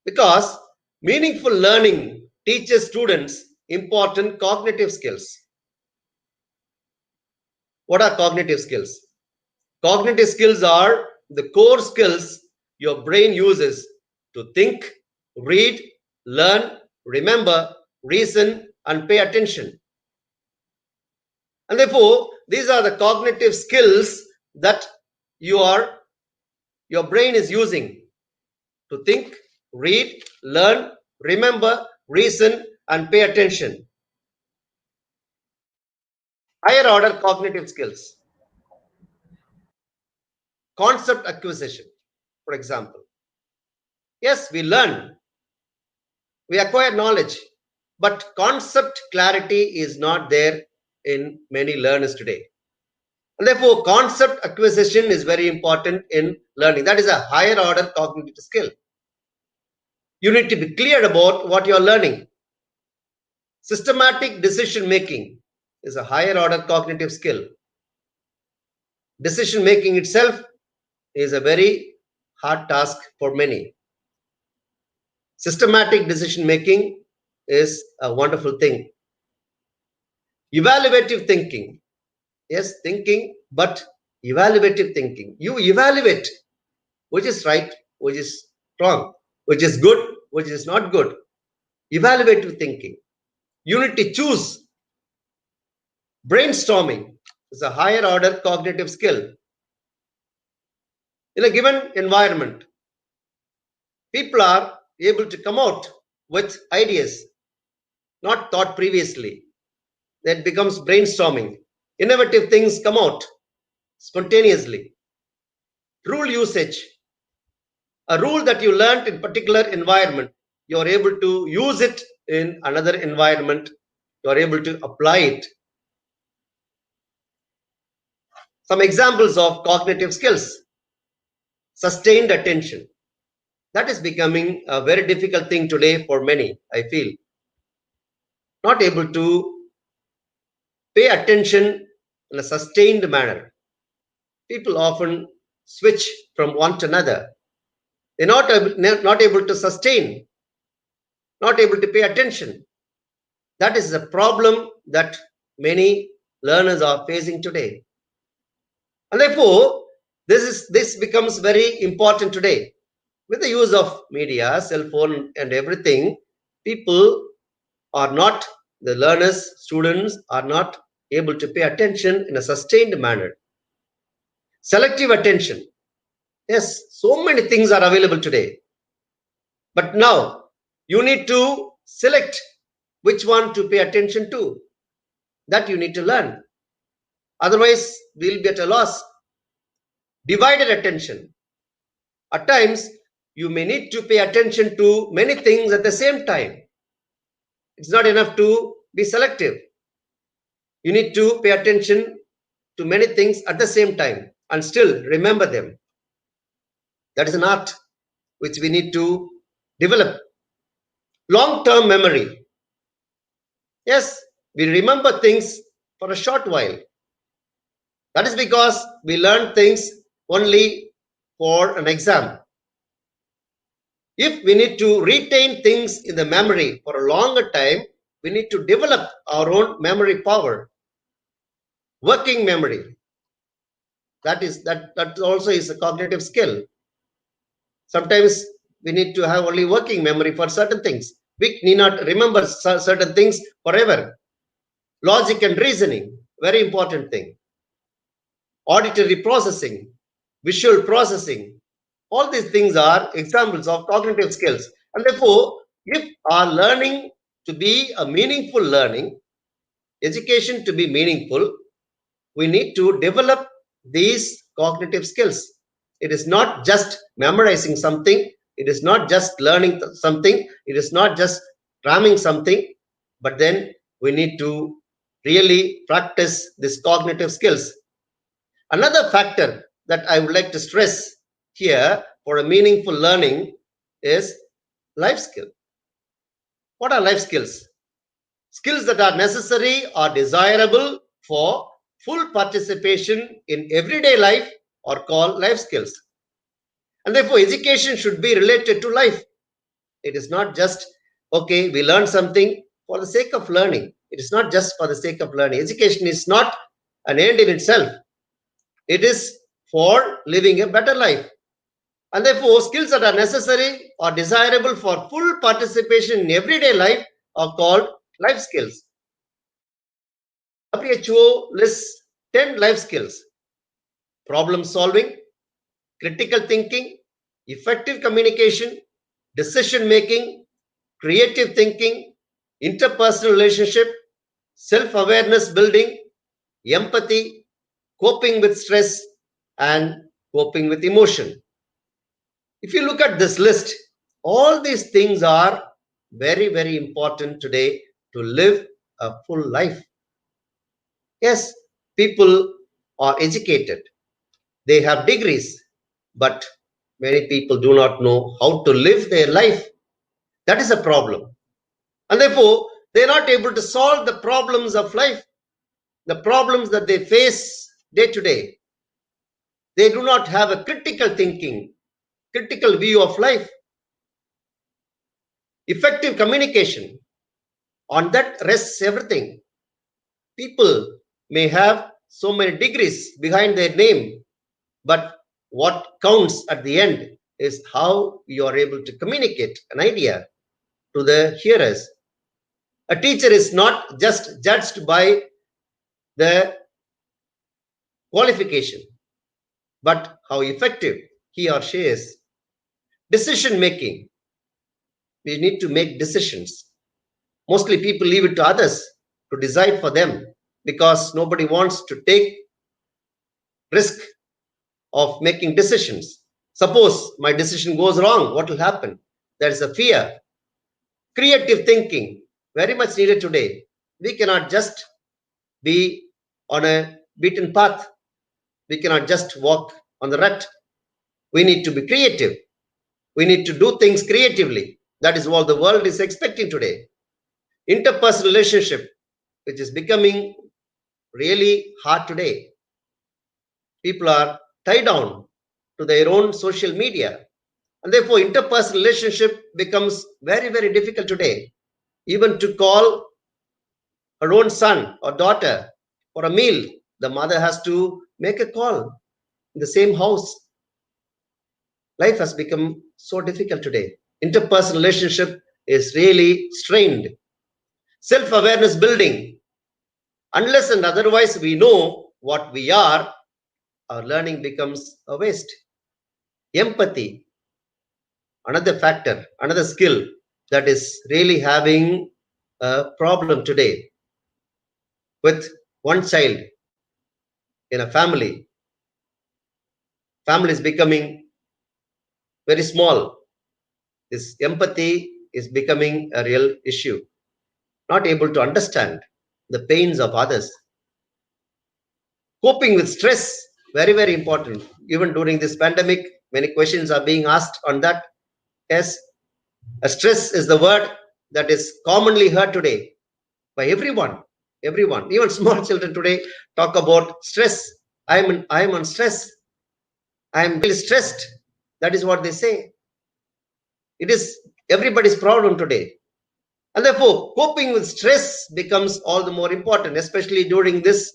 because meaningful learning teaches students important cognitive skills. What are cognitive skills? Cognitive skills are the core skills your brain uses to think, read, learn, remember, reason, and pay attention. And therefore, these are the cognitive skills that your brain is using to think, read, learn, remember, reason, and pay attention. Higher order cognitive skills. Concept acquisition, for example. Yes, we learn, we acquire knowledge, but concept clarity is not there in many learners today. And therefore, concept acquisition is very important in learning. That is a higher order cognitive skill. You need to be clear about what you are learning. Systematic decision making is a higher order cognitive skill. Decision making itself is a very hard task for many. Systematic decision making is a wonderful thing. Evaluative thinking. Yes, thinking, but evaluative thinking. You evaluate which is right, which is wrong, which is good, which is not good. Evaluative thinking. You need to choose. Brainstorming is a higher order cognitive skill. In a given environment, people are able to come out with ideas not thought previously. That becomes brainstorming. Innovative things come out spontaneously. Rule usage. A rule that you learned in particular environment, you are able to use it in another environment. You are able to apply it. Some examples of cognitive skills. Sustained attention. That is becoming a very difficult thing today for many, I feel. Not able to pay attention in a sustained manner. People often switch from one to another. They're not able to sustain, not able to pay attention. That is the problem that many learners are facing today. And therefore, this becomes very important today. With the use of media, cell phone, and everything, people are not, the learners, students are not able to pay attention in a sustained manner. Selective attention. Yes, so many things are available today. But now you need to select which one to pay attention to. That you need to learn. Otherwise, we'll be at a loss. Divided attention. At times, you may need to pay attention to many things at the same time. It's not enough to be selective. You need to pay attention to many things at the same time and still remember them. That is an art which we need to develop. Long-term memory. Yes, we remember things for a short while. That is because we learn things only for an exam. If we need to retain things in the memory for a longer time, we need to develop our own memory power. Working memory. That also is a cognitive skill. Sometimes we need to have only working memory for certain things. We need not remember certain things forever. Logic and reasoning, very important thing. Auditory processing, visual processing, all these things are examples of cognitive skills. And therefore, if our learning to be a meaningful learning, education to be meaningful, we need to develop these cognitive skills. It is not just memorizing something. It is not just learning something. It is not just cramming something. But then we need to really practice these cognitive skills. Another factor that I would like to stress here for a meaningful learning is life skill. What are life skills? Skills that are necessary or desirable for full participation in everyday life are called life skills. And therefore, education should be related to life. It is not just, okay, we learn something for the sake of learning. It is not just for the sake of learning. Education is not an end in itself. It is for living a better life. And therefore, skills that are necessary or desirable for full participation in everyday life are called life skills. WHO lists 10 life skills: problem solving, critical thinking, effective communication, decision making, creative thinking, interpersonal relationship, self-awareness building, empathy, coping with stress, and coping with emotion. If you look at this list, all these things are very, very important today to live a full life. Yes, people are educated. They have degrees, but many people do not know how to live their life. That is a problem. And therefore, they are not able to solve the problems of life, the problems that they face day to day. They do not have a critical thinking, critical view of life. Effective communication, on that rests everything. People may have so many degrees behind their name, but what counts at the end is how you are able to communicate an idea to the hearers. A teacher is not just judged by the qualification, but how effective he or she is. Decision making. We need to make decisions. Mostly people leave it to others to decide for them because nobody wants to take risk of making decisions. Suppose my decision goes wrong, what will happen? There is a fear. Creative thinking, very much needed today. We cannot just be on a beaten path. We cannot just walk on the rut. We need to be creative. We need to do things creatively. That is what the world is expecting today. Interpersonal relationship, which is becoming really hard today. People are tied down to their own social media. And therefore, interpersonal relationship becomes very, very difficult today. Even to call her own son or daughter for a meal, the mother has to make a call in the same house. Life has become so difficult today. Interpersonal relationship is really strained. Self-awareness building. Unless and otherwise we know what we are, our learning becomes a waste. Empathy, another factor, another skill that is really having a problem today. With one child in a family is becoming very small. This empathy is becoming a real issue. Not able to understand the pains of others. Coping with stress, very, very important. Even during this pandemic, many questions are being asked on that. Yes, stress is the word that is commonly heard today by everyone. Everyone, even small children today talk about stress. I am on stress. I am really stressed. That is what they say. It is everybody's problem today. And therefore, coping with stress becomes all the more important, especially during this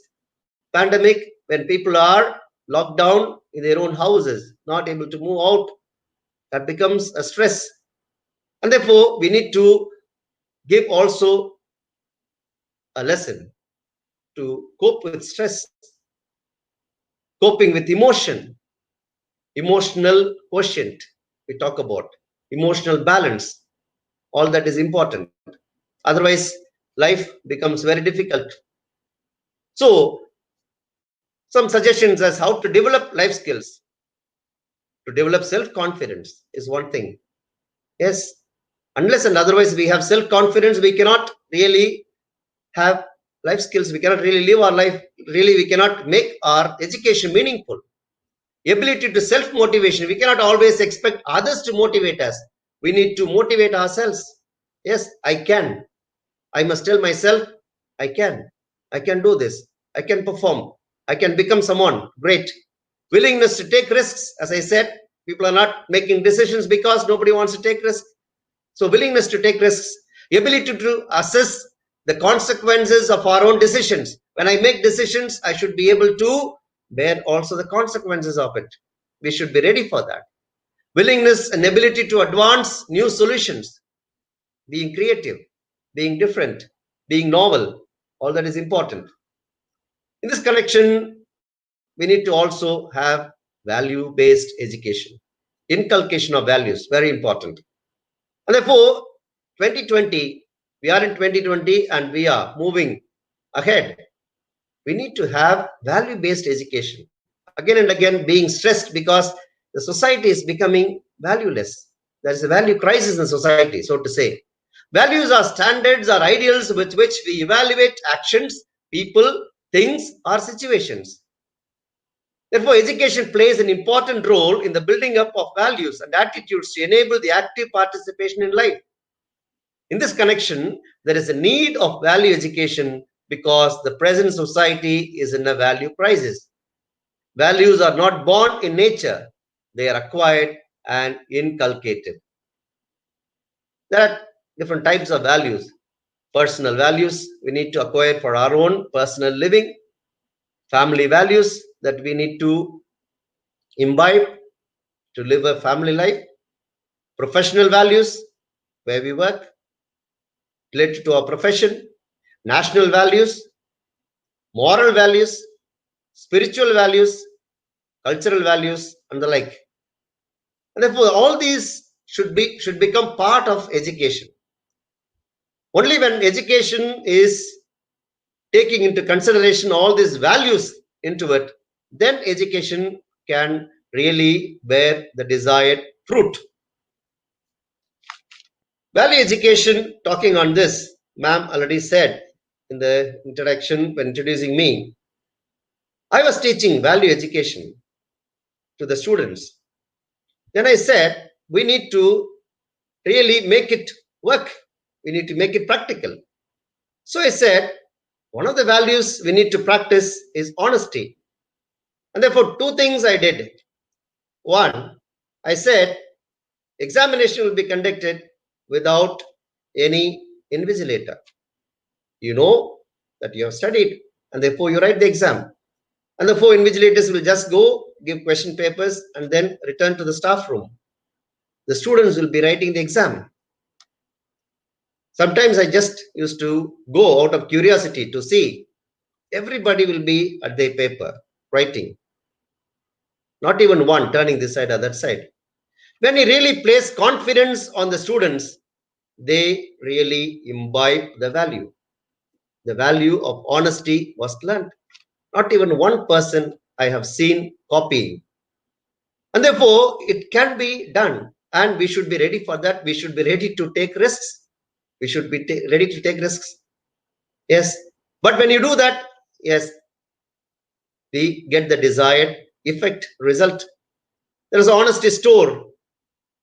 pandemic when people are locked down in their own houses, not able to move out. That becomes a stress. And therefore, we need to give also a lesson to cope with stress. Coping with emotion, emotional quotient, we talk about emotional balance, all that is important. Otherwise, life becomes very difficult. So, some suggestions as how to develop life skills. To develop self-confidence is one thing. Yes, unless and otherwise we have self-confidence, we cannot really have life skills. We cannot really live our life. Really, we cannot make our education meaningful. Ability to self-motivation. We cannot always expect others to motivate us. We need to motivate ourselves. Yes, I can. I must tell myself, I can do this. I can perform. I can become someone great. Willingness to take risks. As I said, people are not making decisions because nobody wants to take risks. So willingness to take risks, ability to assess the consequences of our own decisions. When I make decisions, I should be able to bear also the consequences of it. We should be ready for that. Willingness and ability to advance new solutions, being creative, being different, being novel, all that is important. In this connection, we need to also have value-based education. Inculcation of values, very important. And therefore, 2020, we are in 2020 and we are moving ahead. We need to have value-based education. Again and again being stressed because the society is becoming valueless. There is a value crisis in society, so to say. Values are standards or ideals with which we evaluate actions, people, things, or situations. Therefore, education plays an important role in the building up of values and attitudes to enable the active participation in life. In this connection, there is a need of value education because the present society is in a value crisis. Values are not born in nature, they are acquired and inculcated. There are different types of values. Personal values we need to acquire for our own personal living. Family values that we need to imbibe to live a family life. Professional values where we work, related to our profession. National values, moral values, spiritual values, cultural values, and the like. And therefore, all these should become part of education. Only when education is taking into consideration all these values into it, then education can really bear the desired fruit. Value education, talking on this, ma'am already said in the introduction when introducing me, I was teaching value education to the students. Then I said, we need to really make it work. We need to make it practical. So I said, one of the values we need to practice is honesty. And therefore, two things I did. One, I said, examination will be conducted without any invigilator. You know that you have studied, and therefore you write the exam. And the 4 invigilators will just go, give question papers, and then return to the staff room. The students will be writing the exam. Sometimes I just used to go out of curiosity to see. Everybody will be at their paper, writing. Not even one turning this side or that side. When you really place confidence on the students, they really imbibe the value. The value of honesty was learned. Not even one person I have seen copying. And therefore, it can be done. And we should be ready for that. We should be ready to take risks. We should be ready to take risks. Yes. But when you do that, yes, we get the desired effect, result. There is an honesty store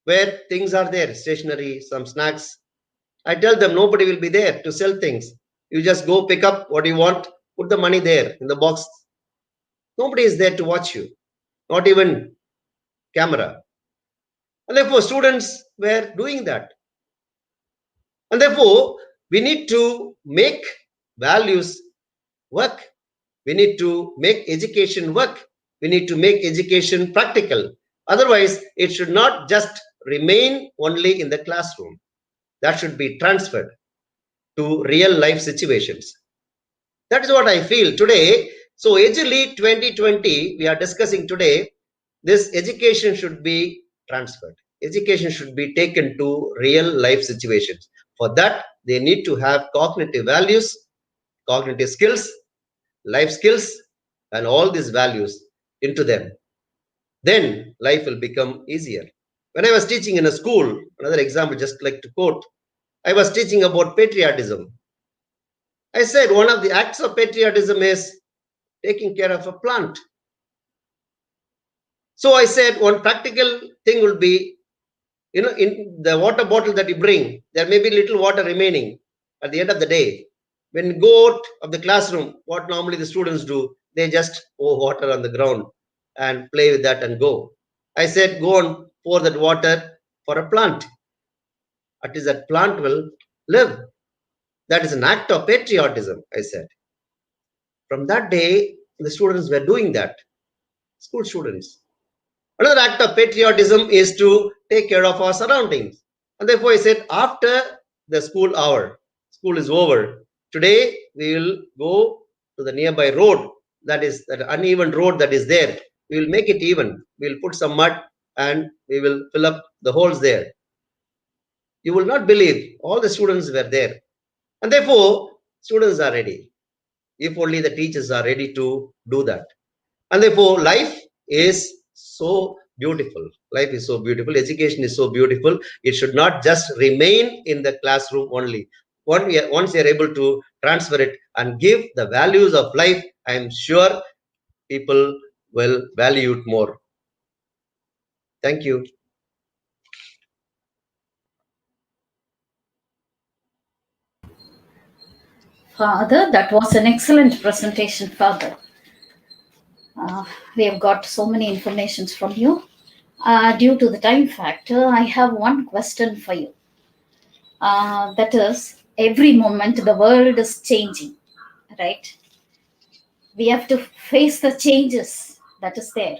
where things are there, stationery, some snacks. I tell them nobody will be there to sell things. You just go pick up what you want, put the money there in the box. Nobody is there to watch you, not even camera. And therefore, students were doing that. And therefore, we need to make values work. We need to make education work. We need to make education practical. Otherwise, it should not just remain only in the classroom. That should be transferred to real life situations. That is what I feel today. So EduLead 2020, we are discussing today, this education should be transferred. Education should be taken to real life situations. For that, they need to have cognitive values, cognitive skills, life skills, and all these values into them. Then life will become easier. When I was teaching in a school, another example just like to quote, I was teaching about patriotism. I said one of the acts of patriotism is taking care of a plant. So I said one practical thing will be, in the water bottle that you bring, there may be little water remaining at the end of the day. When you go out of the classroom, what normally the students do, they just pour water on the ground and play with that and go. I said, go and pour that water for a plant. At least that plant will live. That is an act of patriotism, I said. From that day, the students were doing that, school students. Another act of patriotism is to take care of our surroundings. And therefore, I said, after the school hour, school is over, today we will go to the nearby road, that is that uneven road that is there. We will make it even. We will put some mud and we will fill up the holes there. You will not believe, all the students were there. And therefore, students are ready. If only the teachers are ready to do that. And therefore, life is so beautiful. Life is so beautiful. Education is so beautiful. It should not just remain in the classroom only. Once you are able to transfer it and give the values of life, I am sure people will value it more. Thank you. Father, that was an excellent presentation, Father. We have got so many informations from you. Due to the time factor, I have one question for you. That is, every moment the world is changing, right? We have to face the changes that is there.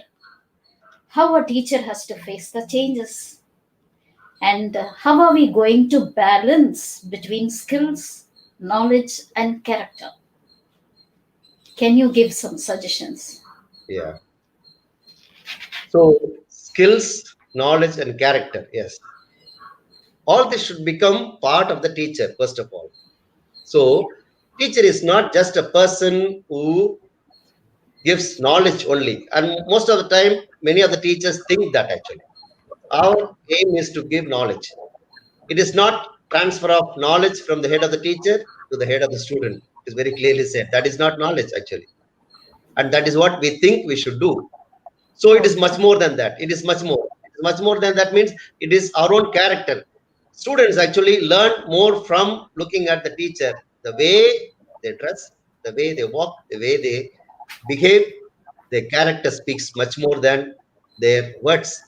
How a teacher has to face the changes, and how are we going to balance between skills, knowledge, and character? Can you give some suggestions? Yeah. So, skills, knowledge, and character. Yes. All this should become part of the teacher, first of all. So, teacher is not just a person who gives knowledge only. And most of the time, many of the teachers think that actually. Our aim is to give knowledge. It is not transfer of knowledge from the head of the teacher to the head of the student. It is very clearly said. That is not knowledge actually. And that is what we think we should do. So it is much more than that. It is much more. It is much more than that means it is our own character. Students actually learn more from looking at the teacher, the way they dress, the way they walk, the way they behave. Their character speaks much more than their words.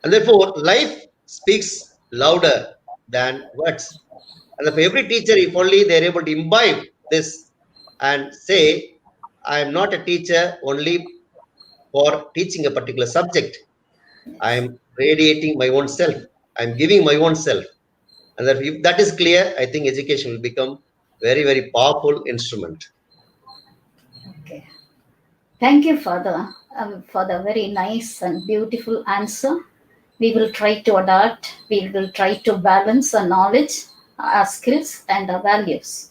And therefore, life speaks louder than words. And for every teacher, if only they're able to imbibe this and say, I am not a teacher only for teaching a particular subject. I am radiating my own self. I'm giving my own self. And that if that is clear, I think education will become very, very powerful instrument. Okay. Thank you, Father, for the very nice and beautiful answer. We will try to adapt. We will try to balance our knowledge, our skills, and our values.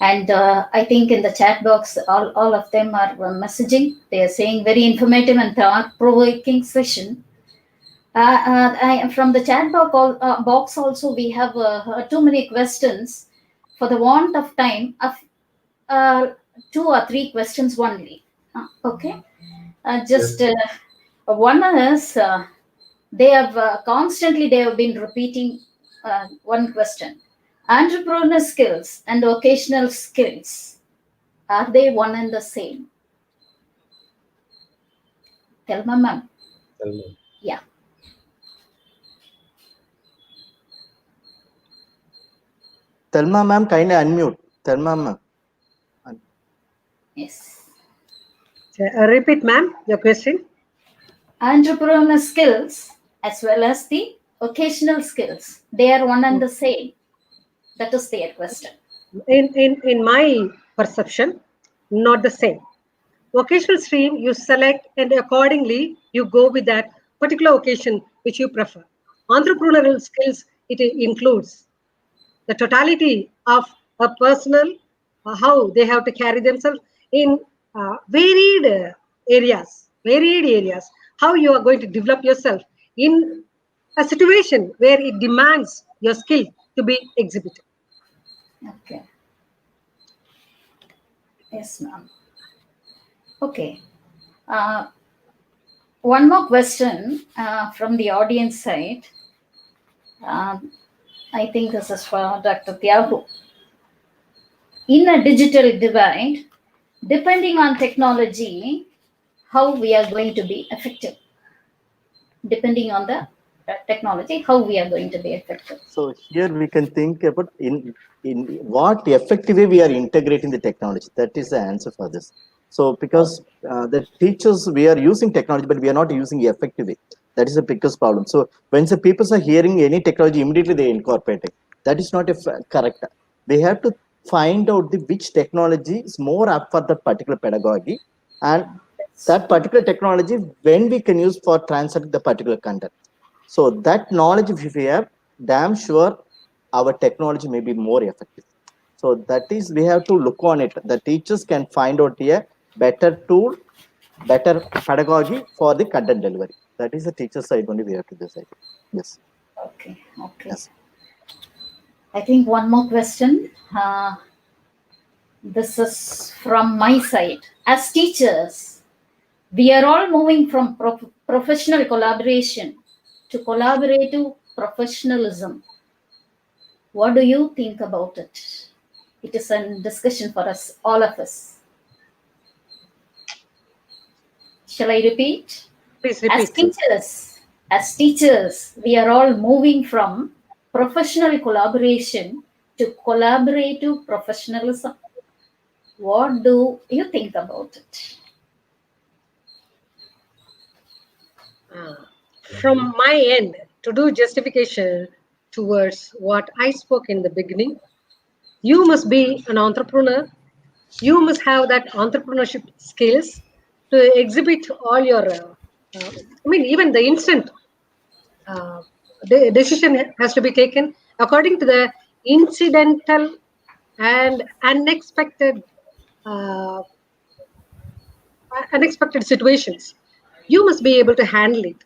And I think in the chat box, all of them are messaging. They are saying very informative and thought-provoking session. From the chat box also, we have too many questions. For the want of time, 2 or 3 questions only. Okay. One is they have constantly they have been repeating one question: entrepreneurial skills and vocational skills, are they one and the same? Thelma ma'am. Yeah. Thelma ma'am, kindly unmute. Thelma ma'am. Yes. Repeat, ma'am, your question. Entrepreneurial skills as well as the vocational skills, they are one and the same. That is their question. In my perception, not the same. Vocational stream you select and accordingly you go with that particular vocation which you prefer. Entrepreneurial skills, it includes the totality of a personal, how they have to carry themselves in varied areas, how you are going to develop yourself in a situation where it demands your skill to be exhibited. Okay. Yes, ma'am. Okay. One more question from the audience side. I think this is for Dr. Thiyagu. In a digital divide, depending on technology, how we are going to be effective. Depending on the technology, how we are going to be effective. So here we can think about in what effectively we are integrating the technology. That is the answer for this. So because the teachers, we are using technology, but we are not using it effectively. That is the biggest problem. So when the people are hearing any technology, immediately they incorporate it. That is not correct. They have to find out which technology is more up for that particular pedagogy, and that particular technology when we can use for translating the particular content. So that knowledge, if we have, damn sure our technology may be more effective. So that is, we have to look on it. The teachers can find out a better tool, better pedagogy for the content delivery. That is the teacher side only we have to decide. Yes. Okay. Yes. I think one more question. This is from my side. As teachers, we are all moving from professional collaboration to collaborative professionalism. What do you think about it? It is a discussion for us, all of us. Shall I repeat? Please repeat. As teachers, we are all moving from professional collaboration to collaborative professionalism. What do you think about it? From my end, to do justification towards what I spoke in the beginning, you must be an entrepreneur. You must have that entrepreneurship skills to exhibit all your, even the instant the decision has to be taken according to the incidental and unexpected situations. You must be able to handle it.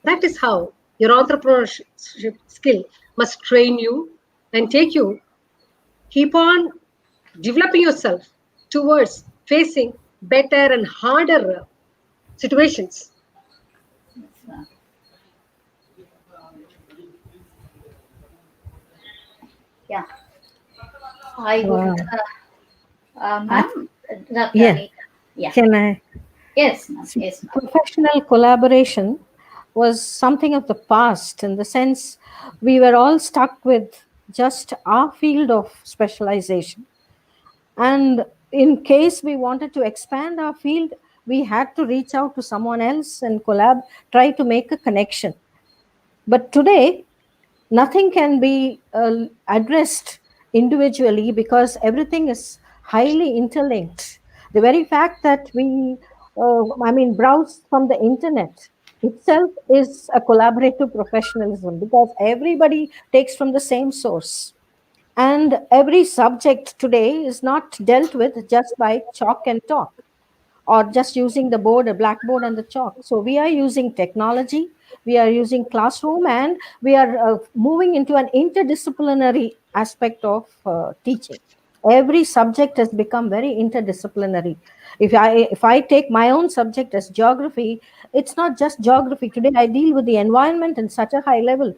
That is how your entrepreneurship skill must train you and take you. Keep on developing yourself towards facing better and harder situations. Yeah, I would, ma'am, Dr. Yeah. Anita. Yeah. Can I? Yes, ma'am. Yes, ma'am. Professional collaboration was something of the past, in the sense we were all stuck with just our field of specialization. And in case we wanted to expand our field, we had to reach out to someone else and try to make a connection. But today, nothing can be addressed individually because everything is highly interlinked. The very fact that we, browse from the internet itself is a collaborative professionalism, because everybody takes from the same source. And every subject today is not dealt with just by chalk and talk, or just using the board, a blackboard and the chalk. So we are using technology, we are using classroom, and we are moving into an interdisciplinary aspect of teaching. Every subject has become very interdisciplinary. If I take my own subject as geography, it's not just geography. Today I deal with the environment in such a high level.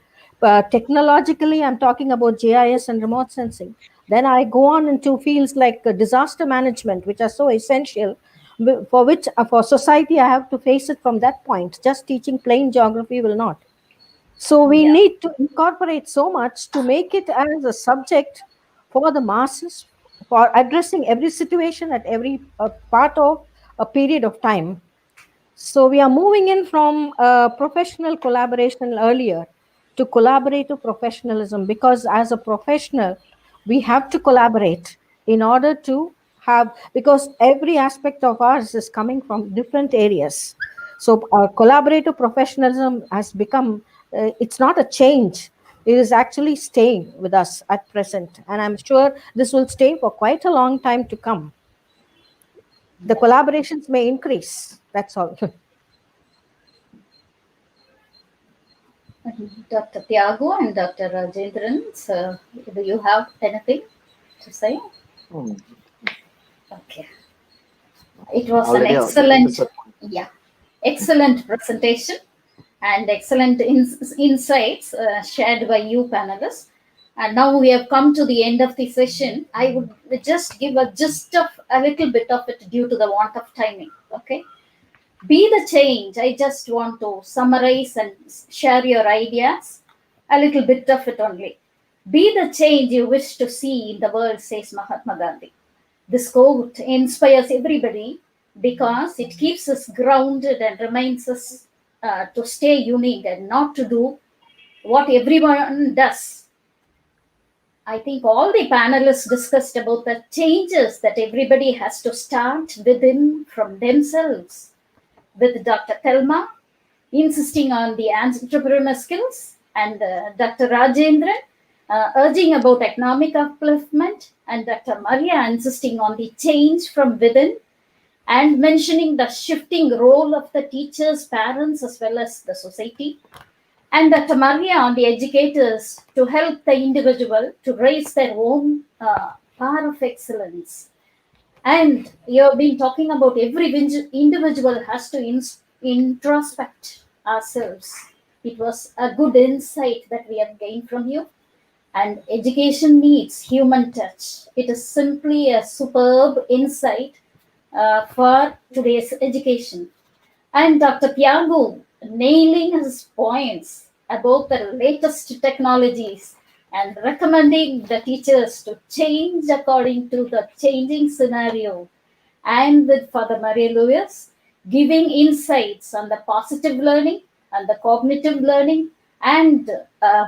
Technologically, I'm talking about GIS and remote sensing. Then I go on into fields like disaster management, which are so essential, for which for society I have to face it from that point. Just teaching plain geography will not. So we need to incorporate so much to make it as a subject for the masses, for addressing every situation at every part of a period of time. So we are moving in from professional collaboration earlier to collaborative professionalism, because as a professional, we have to collaborate in order to have, because every aspect of ours is coming from different areas. So collaborative professionalism has become, it's not a change. It is actually staying with us at present. And I'm sure this will stay for quite a long time to come. The collaborations may increase. That's all. Dr. Thiyagu and Dr. Rajendran, so do you have anything to say? Okay. It was an excellent presentation and excellent insights shared by you panelists. And now we have come to the end of the session. I would just give a little bit of it due to the want of timing. Okay. Be the change. I just want to summarize and share your ideas, a little bit of it only. Be the change you wish to see in the world, says Mahatma Gandhi. This quote inspires everybody because it keeps us grounded and reminds us to stay unique and not to do what everyone does. I think all the panelists discussed about the changes that everybody has to start within from themselves. With Dr. Thelma insisting on the entrepreneurial skills, and Dr. Rajendran urging about economic upliftment, and Dr. Maria insisting on the change from within, and mentioning the shifting role of the teachers, parents, as well as the society, and Dr. Maria on the educators to help the individual to raise their own power of excellence. And you have been talking about every individual has to introspect ourselves. It was a good insight that we have gained from you. And education needs human touch. It is simply a superb insight for today's education. And Dr. Thiyagu nailing his points about the latest technologies and recommending the teachers to change according to the changing scenario. And with Father Maria Lewis giving insights on the positive learning and the cognitive learning, and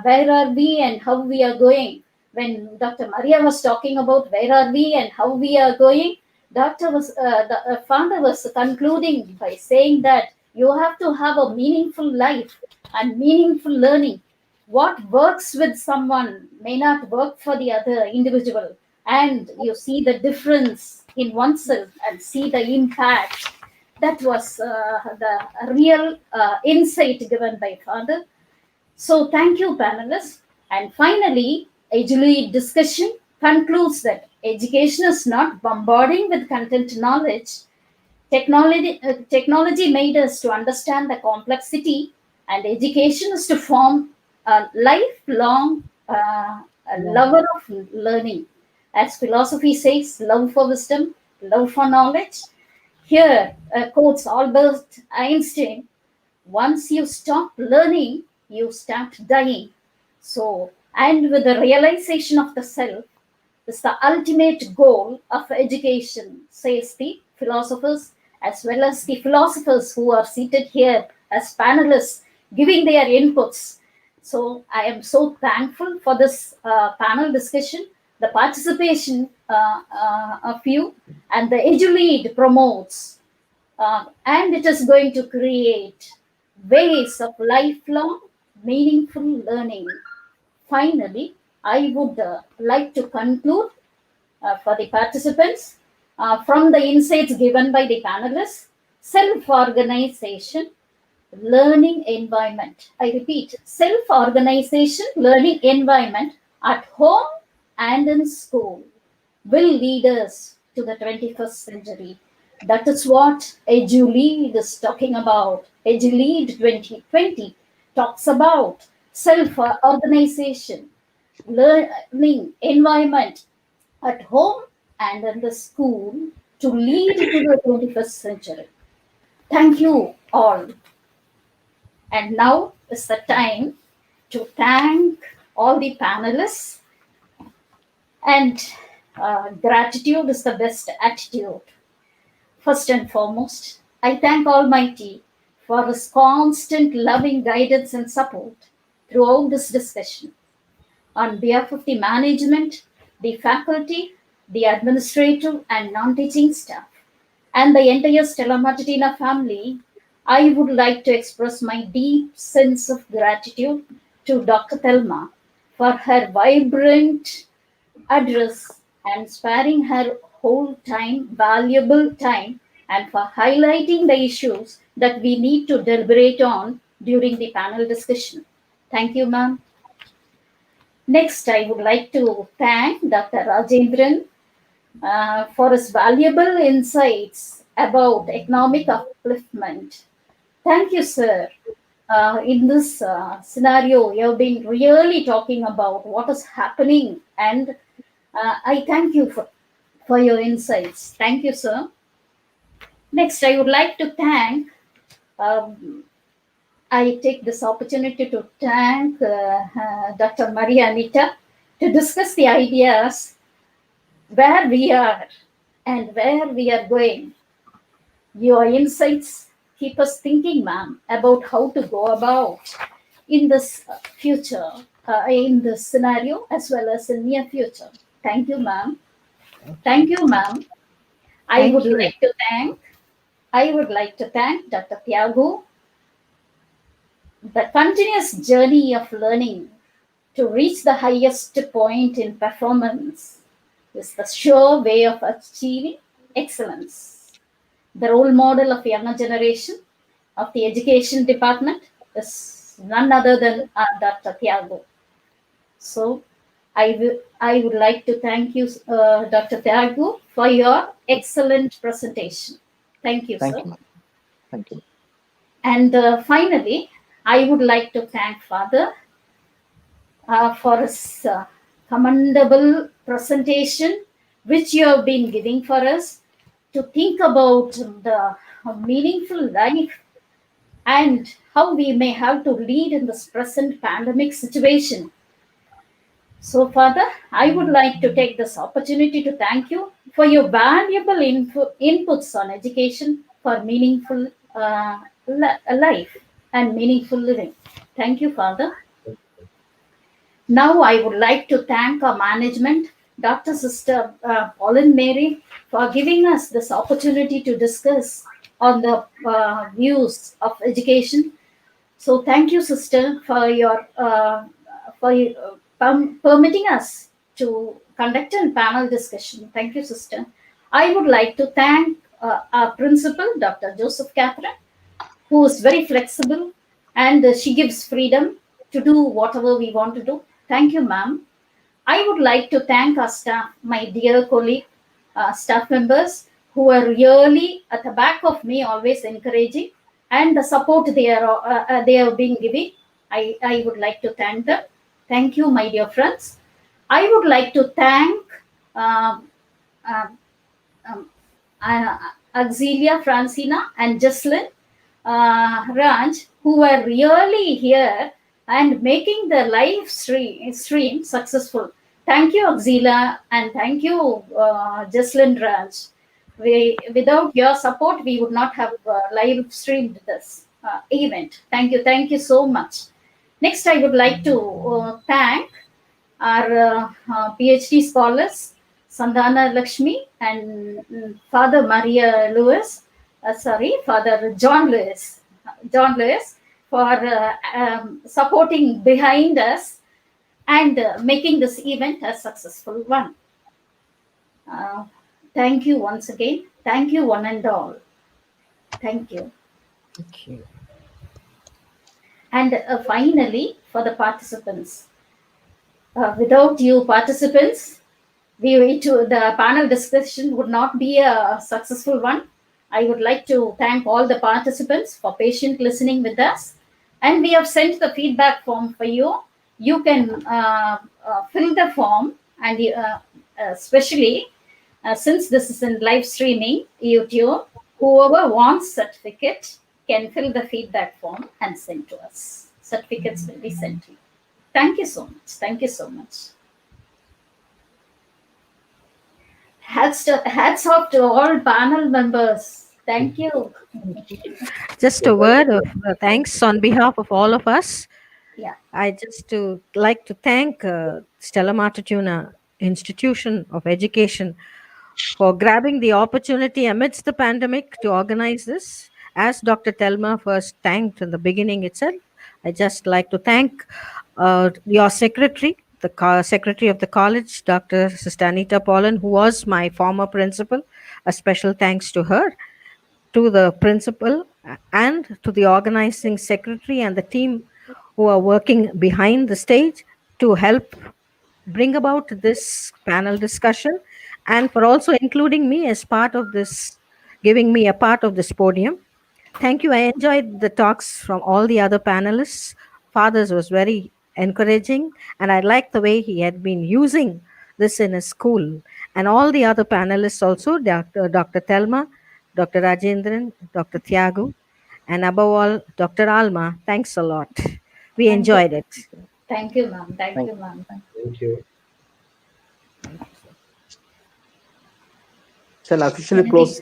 where are we and how we are going. When Dr. Maria was talking about where are we and how we are going, the founder was concluding by saying that you have to have a meaningful life and meaningful learning. What works with someone may not work for the other individual, and you see the difference in oneself and see the impact. That was the real insight given by Father. So thank you, panelists. And finally, EduLead discussion concludes that education is not bombarding with content knowledge. Technology made us to understand the complexity, and education is to form a lifelong lover of learning. As philosophy says, love for wisdom, love for knowledge. Here quotes Albert Einstein, once you stop learning, you start dying. So, and with the realization of the self is the ultimate goal of education, says the philosophers, as well as the philosophers who are seated here as panelists giving their inputs. So, I am so thankful for this panel discussion, the participation of you, and the EduLead promotes, and it is going to create ways of lifelong meaningful learning. Finally, I would like to conclude for the participants from the insights given by the panelists: self-organization, learning environment. I repeat, self-organization, learning environment at home and in school will lead us to the 21st century. That is what EduLead is talking about. EduLead 2020 talks about self-organization, learning environment at home and in the school to lead to the 21st century. Thank you all. And now is the time to thank all the panelists, and gratitude is the best attitude. First and foremost, I thank Almighty for His constant loving guidance and support throughout this discussion. On behalf of the management, the faculty, the administrative and non-teaching staff, and the entire Stella Matutina family, I would like to express my deep sense of gratitude to Dr. Thelma for her vibrant address and sparing her whole time, valuable time, and for highlighting the issues that we need to deliberate on during the panel discussion. Thank you, ma'am. Next, I would like to thank Dr. Rajendran for his valuable insights about economic upliftment. Thank you, sir. In this scenario, you have been really talking about what is happening, and I thank you for your insights. Thank you, sir. Next, I would like to thank Um, I take this opportunity to thank Dr. Maria Anita to discuss the ideas where we are and where we are going. Your insights keep us thinking, ma'am, about how to go about in this future, in this scenario, as well as in near future. Thank you, ma'am. Thank you, ma'am. I Thank would you. like to thank Dr. Thiyagu. The continuous journey of learning to reach the highest point in performance is the sure way of achieving excellence. The role model of younger generation of the education department is none other than Dr. Thiyagu. So I would like to thank you, Dr. Thiyagu, for your excellent presentation. Thank you, Thank sir. you, ma'am. Thank you. And finally, I would like to thank Father for his commendable presentation, which you have been giving for us to think about the meaningful life and how we may have to lead in this present pandemic situation. So, Father, I would like to take this opportunity to thank you for your valuable inputs on education for meaningful life and meaningful living. Thank you, Father. Now, I would like to thank our management, Dr. Sister Pauline Mary, for giving us this opportunity to discuss on the views of education. So, thank you, Sister, for your permitting us to conduct a panel discussion. Thank you, Sister. I would like to thank our principal, Dr. Joseph Catherine, who is very flexible and she gives freedom to do whatever we want to do. Thank you, ma'am. I would like to thank our staff, my dear colleague, staff members who are really at the back of me, always encouraging, and the support they are being giving. I would like to thank them. Thank you, my dear friends. I would like to thank um, um, um, Auxilia, Francina, and Jocelyn Ranch, who were really here and making the live stream successful. Thank you, Auxilia, and thank you, Jocelyn Ranch. Without your support, we would not have live streamed this event. Thank you so much. Next, I would like to thank our PhD scholars, Sandana Lakshmi and Father Maria Lewis, Father John Lewis, for supporting behind us and making this event a successful one. Thank you once again. Thank you, one and all. Thank you. Thank you. And finally, for the participants, without you participants, the panel discussion would not be a successful one. I would like to thank all the participants for patient listening with us. And we have sent the feedback form for you. You can fill the form, and especially since this is in live streaming YouTube, whoever wants certificate can fill the feedback form and send to us. Certificates will be sent to you. Thank you so much. Thank you so much. Hats off to all panel members. Thank you. Just a word of thanks on behalf of all of us. Yeah. I just like to thank Stella Matutina Institution of Education for grabbing the opportunity amidst the pandemic to organize this. As Dr. Thelma first thanked in the beginning itself, I just like to thank your secretary, the secretary of the college, Dr. Sister Anita Pollen, who was my former principal. A special thanks to her, to the principal, and to the organizing secretary and the team who are working behind the stage to help bring about this panel discussion, and for also including me as part of this, giving me a part of this podium. Thank you. I enjoyed the talks from all the other panelists. Father's was very encouraging, and I liked the way he had been using this in his school. And all the other panelists also, Dr. Thelma, Dr. Rajendran, Dr. Thiyagu, And above all, Dr. Alma, thanks a lot. We Thank you. enjoyed it. Thank you, ma'am. Thank Thank you, ma'am. Thank you. Shall I officially close Anything?